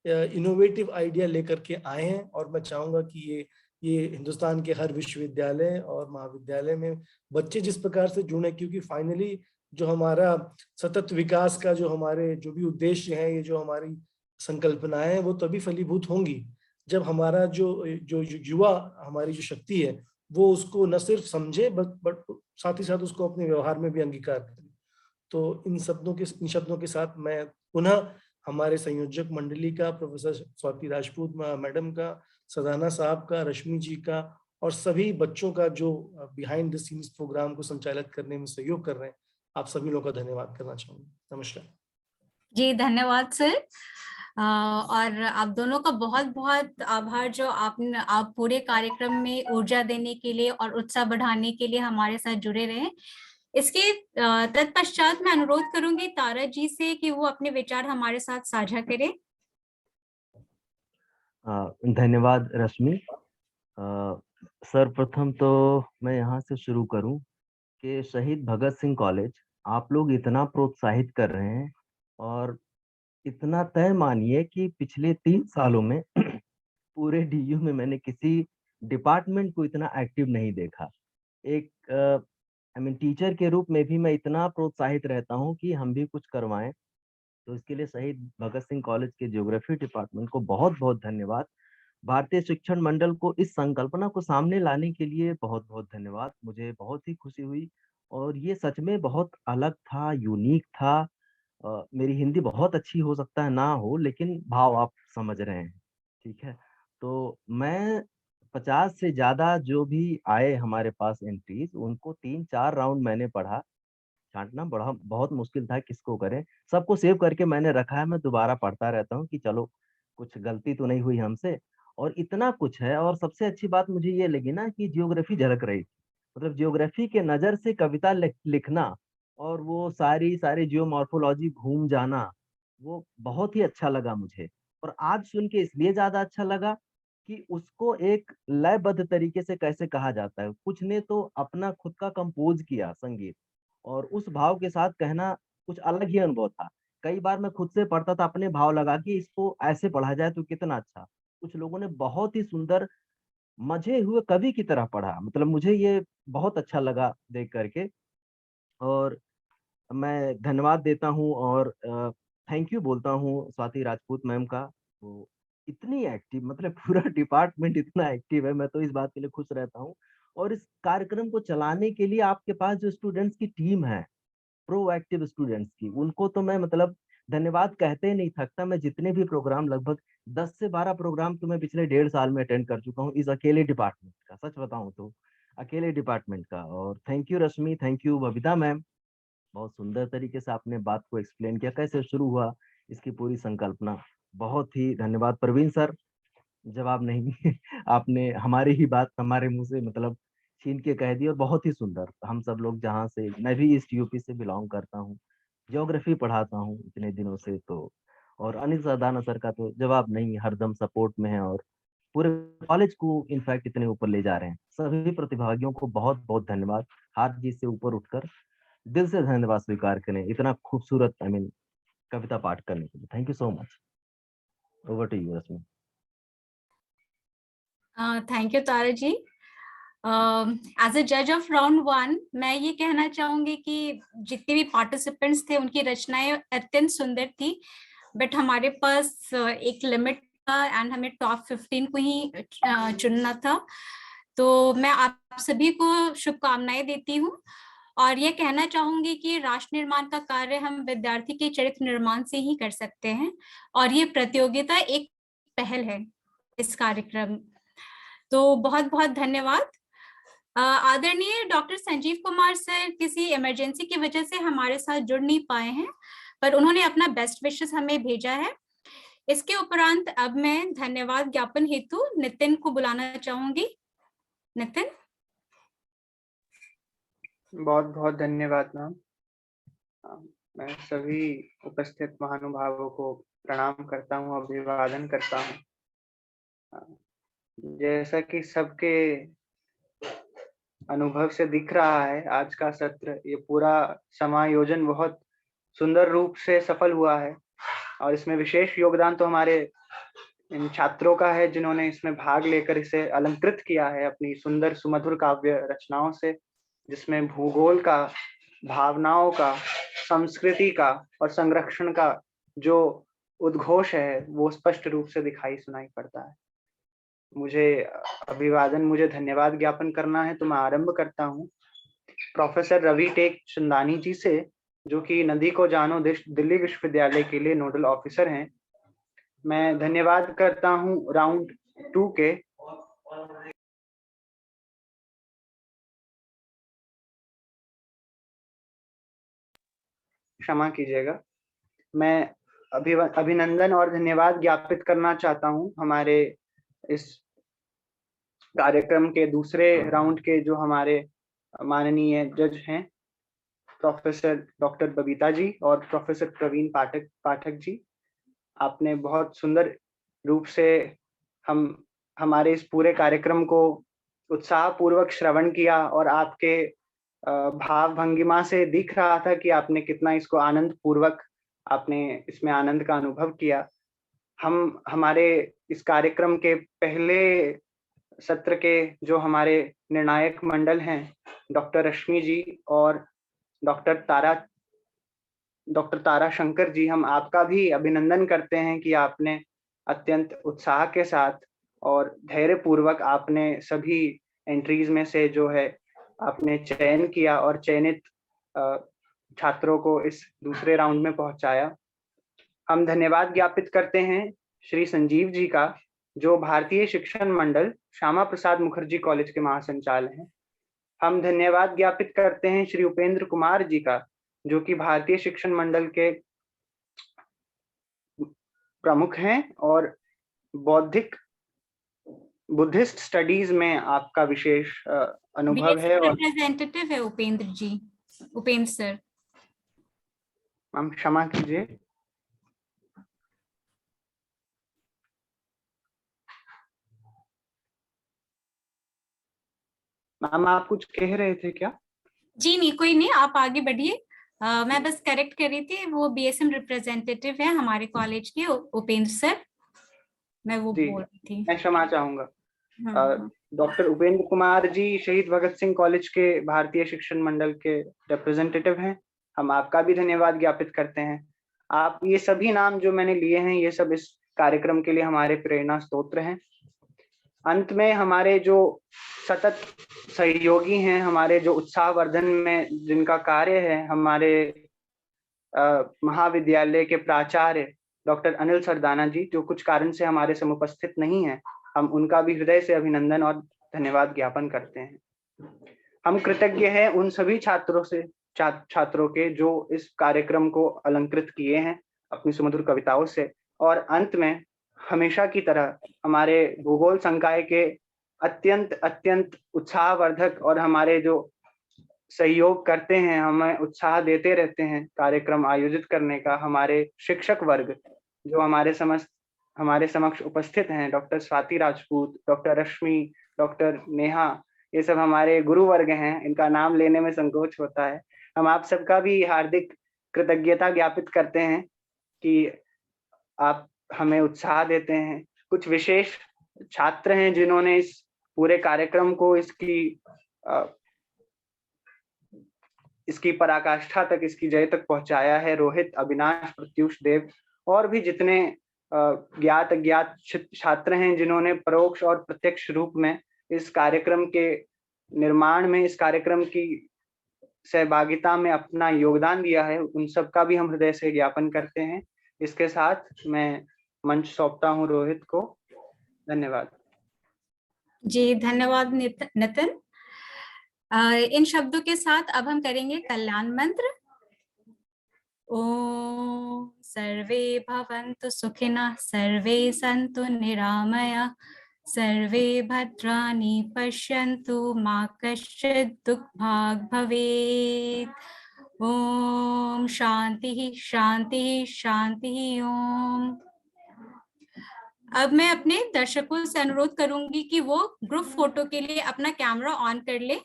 इनोवेटिव आइडिया लेकर के आए हैं। और मैं चाहूंगा कि ये हिंदुस्तान के हर विश्वविद्यालय और महाविद्यालय में बच्चे जिस प्रकार से जुड़े, क्योंकि फाइनली जो हमारा सतत विकास का जो हमारे जो भी उद्देश्य है, ये जो हमारी संकल्पनाएं हैं वो तभी फलीभूत होंगी जब हमारा जो युवा, हमारी जो शक्ति है वो उसको न सिर्फ समझे बट साथ ही साथ उसको अपने व्यवहार में भी अंगीकार करे। तो इन शब्दों के साथ मैं पुनः हमारे संयोजक मंडली का, प्रोफेसर स्वाति राजपूत मैडम का, सदाना साहब का, रश्मि जी का और सभी बच्चों का जो बिहाइंड द सीन्स प्रोग्राम को संचालित करने में सहयोग कर रहे हैं, आप सभी लोगों का धन्यवाद करना चाहूंगा। नमस्कार जी, धन्यवाद सर। और आप दोनों का बहुत बहुत आभार जो आप पूरे कार्यक्रम में ऊर्जा देने के लिए और उत्साह बढ़ाने के लिए हमारे साथ जुड़े रहे। इसके तत्पश्चात मैं अनुरोध करूंगी तारा जी से कि वो अपने विचार हमारे साथ साझा करें। धन्यवाद रश्मि। सर्वप्रथम तो मैं यहाँ से शुरू करूं कि शहीद भगत सिंह कॉलेज आप लोग इतना प्रोत्साहित कर रहे हैं और इतना तय मानिए कि पिछले 3 सालों में पूरे डीयू में मैंने किसी डिपार्टमेंट को इतना एक्टिव नहीं देखा। एक टीचर के रूप में भी मैं इतना प्रोत्साहित रहता हूं कि हम भी कुछ करवाएं। तो इसके लिए शहीद भगत सिंह कॉलेज के ज्योग्राफी डिपार्टमेंट को बहुत बहुत धन्यवाद। भारतीय शिक्षण मंडल को इस संकल्पना को सामने लाने के लिए बहुत बहुत धन्यवाद। मुझे बहुत ही खुशी हुई और ये सच में बहुत अलग था, यूनिक था। मेरी हिंदी बहुत अच्छी हो सकता है ना हो, लेकिन भाव आप समझ रहे हैं, ठीक है। तो मैं 50 से ज्यादा जो भी आए हमारे पास एंट्रीज, उनको 3-4 राउंड मैंने पढ़ा। छांटना बहुत मुश्किल था, किसको करें, सबको सेव करके मैंने रखा है। मैं दोबारा पढ़ता रहता हूँ कि चलो कुछ गलती तो नहीं हुई हमसे, और इतना कुछ है। और सबसे अच्छी बात मुझे ये लगी ना कि जियोग्राफी झलक रही, मतलब जियोग्राफी के नजर से कविता लिखना और वो सारी जियोमॉर्फोलॉजी घूम जाना, वो बहुत ही अच्छा लगा मुझे। और आज सुन के इसलिए ज्यादा अच्छा लगा कि उसको एक लयबद्ध तरीके से कैसे कहा जाता है। कुछ ने तो अपना खुद का कंपोज किया संगीत, और उस भाव के साथ कहना कुछ अलग ही अनुभव था। कई बार मैं खुद से पढ़ता था अपने भाव लगा कि इसको ऐसे पढ़ा जाए तो कितना अच्छा। कुछ लोगों ने बहुत ही सुंदर मजे हुए कवि की तरह पढ़ा। मतलब मुझे ये बहुत अच्छा लगा देख करके, और मैं धन्यवाद देता हूँ और थैंक यू बोलता हूँ स्वाति राजपूत मैम का। वो इतनी एक्टिव, मतलब पूरा डिपार्टमेंट इतना एक्टिव है, मैं तो इस बात के लिए खुश रहता हूँ। और इस कार्यक्रम को चलाने के लिए आपके पास जो स्टूडेंट्स की टीम है, प्रोएक्टिव स्टूडेंट्स की, उनको तो मैं मतलब धन्यवाद कहते ही नहीं थकता। मैं जितने भी प्रोग्राम, लगभग 10 से 12 प्रोग्राम तो मैं पिछले 1.5 साल में अटेंड कर चुका हूँ इस अकेले डिपार्टमेंट का, सच बताऊं तो अकेले डिपार्टमेंट का। और thank you Rashmi, thank you Babita ma'am, बहुत सुंदर तरीके से आपने बात को एक्सप्लेन किया, कैसे शुरू हुआ इसकी पूरी संकल्पना। बहुत ही धन्यवाद प्रवीण सर, जवाब नहीं आपने हमारी ही बात हमारे मुंह से मतलब छीन के कह दी, और बहुत ही सुंदर। हम सब लोग जहाँ से, मैं भी ईस्ट यूपी से बिलोंग करता हूँ, ज्योग्राफी पढ़ाता हूँ इतने दिनों से, तो और अनिल सरदाना सर का तो जवाब नहीं, हरदम सपोर्ट में है और पूरे कॉलेज को इनफैक्ट इतने ऊपर ले जा रहे हैं। सभी प्रतिभागियों को बहुत बहुत धन्यवाद। हार जीत से ऊपर उठकर दिल से धन्यवाद स्वीकार करें इतना खूबसूरत कविता पाठ करने के लिए। Thank you so much. Over to you Rashmi. Thank you Tara ji. As a जज ऑफ राउंड 1 मैं ये कहना चाहूंगी कि जितने भी पार्टिसिपेंट्स थे उनकी रचनाएं अत्यंत सुंदर थी, बट हमारे पास एक लिमिट था एंड हमें टॉप 15 को ही चुनना था। तो मैं आप सभी को शुभकामनाएं देती हूँ और ये कहना चाहूंगी कि राष्ट्र निर्माण का कार्य हम विद्यार्थी के चरित्र निर्माण से ही कर सकते हैं, और ये प्रतियोगिता एक पहल है इस कार्यक्रम। तो बहुत बहुत धन्यवाद। आदरणीय डॉक्टर संजीव कुमार सर किसी इमरजेंसी की वजह से हमारे साथ जुड़ नहीं पाए हैं, पर उन्होंने अपना बेस्ट विशेस हमें भेजा है। इसके उपरांत अब मैं धन्यवाद ज्ञापन हेतु नितिन को बुलाना चाहूंगी। नितिन। बहुत बहुत धन्यवाद मैम। मैं सभी उपस्थित महानुभावों को प्रणाम करता हूँ, अभिवादन करता हूँ। जैसा कि सबके अनुभव से दिख रहा है, आज का सत्र, ये पूरा समायोजन बहुत सुंदर रूप से सफल हुआ है और इसमें विशेष योगदान तो हमारे इन छात्रों का है जिन्होंने इसमें भाग लेकर इसे अलंकृत किया है अपनी सुंदर सुमधुर काव्य रचनाओं से, जिसमें भूगोल का, भावनाओं का, संस्कृति का और संरक्षण का जो उद्घोष है वो स्पष्ट रूप से दिखाई सुनाई पड़ता है। मुझे अभिवादन, मुझे धन्यवाद ज्ञापन करना है, तो मैं आरंभ करता हूँ प्रोफेसर रवि टेक चंदानी जी से, जो कि नदी को जानो दिल्ली विश्वविद्यालय के लिए नोडल ऑफिसर हैं। मैं धन्यवाद करता हूँ राउंड 2 के क्षमा कीजिएगा, मैं अभिनंदन और धन्यवाद ज्ञापित करना चाहता हूँ हमारे इस कार्यक्रम के दूसरे राउंड के जो हमारे माननीय जज हैं, प्रोफेसर डॉक्टर बबीता जी और प्रोफेसर प्रवीण पाठक जी। आपने बहुत सुंदर रूप से हमारे इस पूरे कार्यक्रम को उत्साहपूर्वक श्रवण किया और आपके भाव भंगिमा से दिख रहा था कि आपने कितना इसको आनंद पूर्वक आपने इसमें आनंद का अनुभव किया। हमारे इस कार्यक्रम के पहले सत्र के जो हमारे निर्णायक मंडल हैं, डॉक्टर रश्मि जी और डॉक्टर तारा शंकर जी, हम आपका भी अभिनंदन करते हैं कि आपने अत्यंत उत्साह के साथ और धैर्य पूर्वक आपने सभी एंट्रीज में से जो है आपने चयन किया और चयनित छात्रों को इस दूसरे राउंड में पहुंचाया। हम धन्यवाद ज्ञापित करते हैं श्री संजीव जी का, जो भारतीय शिक्षण मंडल श्यामा प्रसाद मुखर्जी कॉलेज के महासंचालक हैं। हम धन्यवाद ज्ञापित करते हैं श्री उपेंद्र कुमार जी का, जो कि भारतीय शिक्षण मंडल के प्रमुख हैं और बुद्धिस्ट स्टडीज में आपका विशेष अनुभव है। और रिप्रेजेंटेटिव है उपेंद्र जी, उपेंद्र सर। मैम क्षमा कीजिए। मैम आप कुछ कह रहे थे क्या? जी नहीं, कोई नहीं, आप आगे बढ़िए। मैं बस करेक्ट कर रही थी, वो बीएसएम रिप्रेजेंटेटिव है हमारे कॉलेज के, उपेंद्र सर, मैं वो बोल रही थी। मैं क्षमा चाहूंगा। डॉक्टर उपेंद्र कुमार जी शहीद भगत सिंह कॉलेज के भारतीय शिक्षण मंडल के रिप्रेजेंटेटिव हैं, हम आपका भी धन्यवाद ज्ञापित करते हैं। आप ये सभी नाम जो मैंने लिए हैं, ये सब इस कार्यक्रम के लिए हमारे प्रेरणा स्रोत्र हैं। अंत में हमारे जो सतत सहयोगी हैं, हमारे जो उत्साहवर्धन में जिनका कार्य है, हमारे महाविद्यालय के प्राचार्य डॉक्टर अनिल सरदाना जी, जो कुछ कारण से हमारे समुपस्थित नहीं है, हम उनका भी हृदय से अभिनंदन और धन्यवाद ज्ञापन करते हैं। हम कृतज्ञ हैं उन सभी छात्रों के जो इस कार्यक्रम को अलंकृत किए हैं अपनी सुमधुर कविताओं से। और अंत में हमेशा की तरह हमारे भूगोल संकाय के अत्यंत उत्साहवर्धक और हमारे जो सहयोग करते हैं, हमें उत्साह देते रहते हैं कार्यक्रम आयोजित करने का, हमारे शिक्षक वर्ग जो हमारे समक्ष उपस्थित हैं, डॉक्टर स्वाति राजपूत, डॉक्टर रश्मि, डॉक्टर नेहा, ये सब हमारे गुरु वर्ग हैं, इनका नाम लेने में संकोच होता है। हम आप सबका भी हार्दिक कृतज्ञता ज्ञापित करते हैं कि आप हमें उत्साह देते हैं। कुछ विशेष छात्र हैं जिन्होंने इस पूरे कार्यक्रम को इसकी पराकाष्ठा तक, इसकी जय तक पहुंचाया है। रोहित, अविनाश, प्रत्युष देव और भी जितने ज्ञात अज्ञात छात्र हैं जिन्होंने परोक्ष और प्रत्यक्ष रूप में इस कार्यक्रम के निर्माण में, इस कार्यक्रम की सहभागिता में अपना योगदान दिया है, उन सबका भी हम हृदय से ज्ञापन करते हैं। इसके साथ मैं मंच सौंपता हूँ रोहित को। धन्यवाद जी। धन्यवाद नितिन। इन शब्दों के साथ अब हम करेंगे कल्याण मंत्र। ओम सर्वे भवन्तु सुखिनः, सर्वे सन्तु निरामया, सर्वे भद्राणि पश्यन्तु, मा कश्चित् दुःखभाग् भवेत्। ओम शांति शांति शांति। ओम। अब मैं अपने दर्शकों से अनुरोध करूंगी कि वो ग्रुप फोटो के लिए अपना कैमरा ऑन कर ले।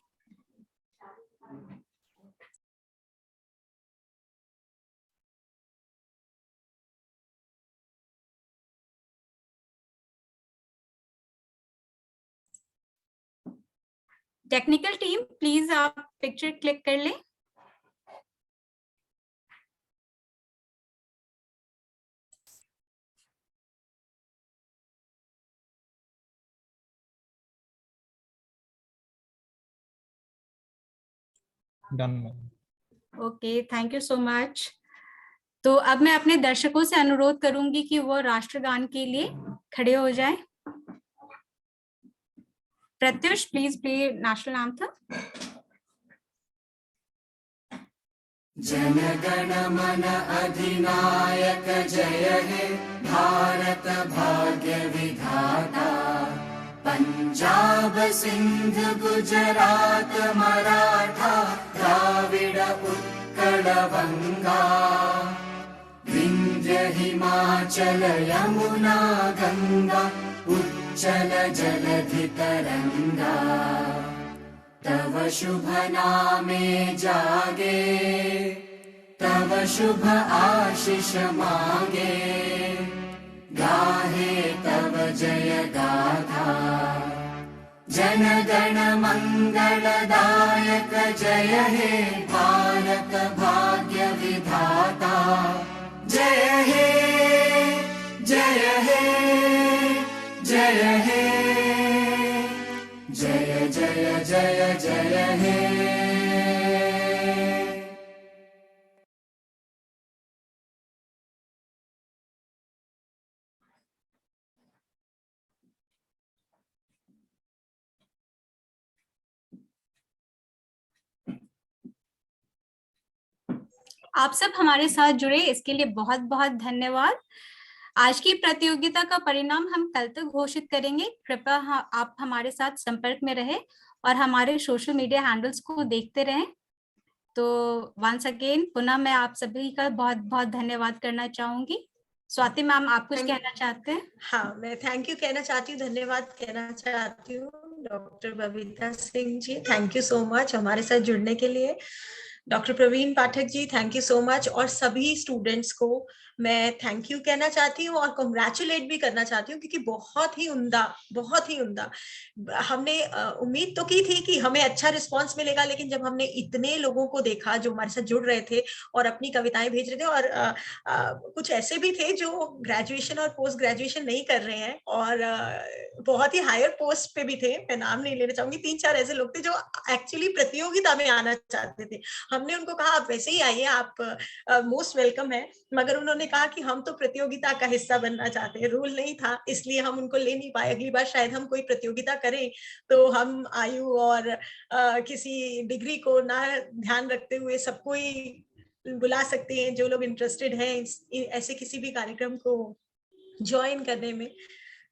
टेक्निकल टीम प्लीज आप पिक्चर क्लिक कर लें। Done. Okay, thank you so much. तो अब मैं अपने दर्शकों से अनुरोध करूंगी कि वो राष्ट्रगान के लिए खड़े हो जाएं। Pratyush, please play national anthem. Jana Gana मन अधिनायक जय हे भारत भाग्य विधाता, पंजाब सिंध गुजरात मराठा द्राविड़ उत्कल बंगा, विंध्य हिमाचल यमुना गंगा उच्चल जलधि तरंगा, तव शुभ नामे जागे, तव शुभ आशीष मांगे, गाहे तव जय गाथा। जन गण मंगलदायक जय हे भारत भाग्य विधाता, जय हे जय हे जय हे जय जय जय जय हे। आप सब हमारे साथ जुड़े इसके लिए बहुत बहुत धन्यवाद। आज की प्रतियोगिता का परिणाम हम कल तक घोषित करेंगे। कृपया आप हमारे साथ संपर्क में रहे और हमारे सोशल मीडिया हैंडल्स को देखते रहें। तो वंस अगेन पुनः मैं आप सभी का बहुत बहुत धन्यवाद करना चाहूंगी। स्वाति मैम, आप कुछ कहना चाहते हैं? हाँ, मैं थैंक यू कहना चाहती हूँ, धन्यवाद कहना चाहती हूँ doctor Babita Singh ji, thank you so much हमारे साथ जुड़ने के लिए। Doctor Praveen Pathak ji, thank you so much. और सभी स्टूडेंट्स को मैं थैंक यू कहना चाहती हूँ और कॉन्ग्रेचुलेट भी करना चाहती हूँ, क्योंकि बहुत ही उम्दा हमने उम्मीद तो की थी कि हमें अच्छा रिस्पांस मिलेगा, लेकिन जब हमने इतने लोगों को देखा जो हमारे साथ जुड़ रहे थे और अपनी कविताएं भेज रहे थे, और कुछ ऐसे भी थे जो ग्रेजुएशन और पोस्ट ग्रेजुएशन नहीं कर रहे हैं और बहुत ही हायर पोस्ट पे भी थे, मैं नाम नहीं लेना चाहूंगी, 3-4 ऐसे लोग थे जो एक्चुअली प्रतियोगिता में आना चाहते थे। हमने उनको कहा आप वैसे ही आइए, आप मोस्ट वेलकम है, मगर उन्होंने कहा कि हम तो प्रतियोगिता का हिस्सा बनना चाहते हैं, रूल नहीं था इसलिए हम उनको ले नहीं पाए। अगली बार शायद हम कोई प्रतियोगिता करें तो हम आयु और किसी डिग्री को ना ध्यान रखते हुए सबको ही बुला सकते हैं जो लोग इंटरेस्टेड हैं ऐसे किसी भी कार्यक्रम को ज्वाइन करने में।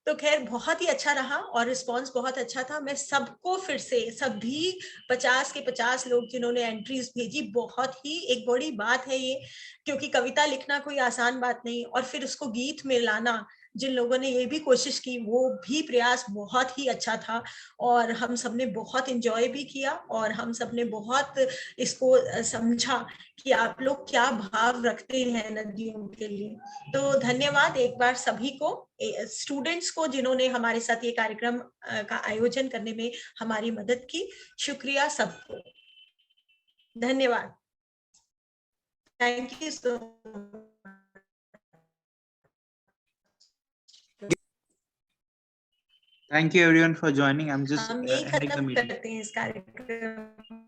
तो खैर बहुत ही अच्छा रहा और रिस्पांस बहुत अच्छा था। मैं सबको फिर से सभी 50 के 50 लोग जिन्होंने एंट्रीज भेजी, बहुत ही एक बड़ी बात है ये, क्योंकि कविता लिखना कोई आसान बात नहीं और फिर उसको गीत में लाना, जिन लोगों ने ये भी कोशिश की वो भी प्रयास बहुत ही अच्छा था और हम सबने बहुत एंजॉय भी किया और हम सबने बहुत इसको समझा कि आप लोग क्या भाव रखते हैं नदियों के लिए। तो धन्यवाद एक बार सभी को, स्टूडेंट्स को जिन्होंने हमारे साथ ये कार्यक्रम का आयोजन करने में हमारी मदद की। शुक्रिया सबको, धन्यवाद, thank you so much. Thank you everyone for joining. I'm just हम यही ending the खत्म meeting. करते हैं इस कार्यक्रम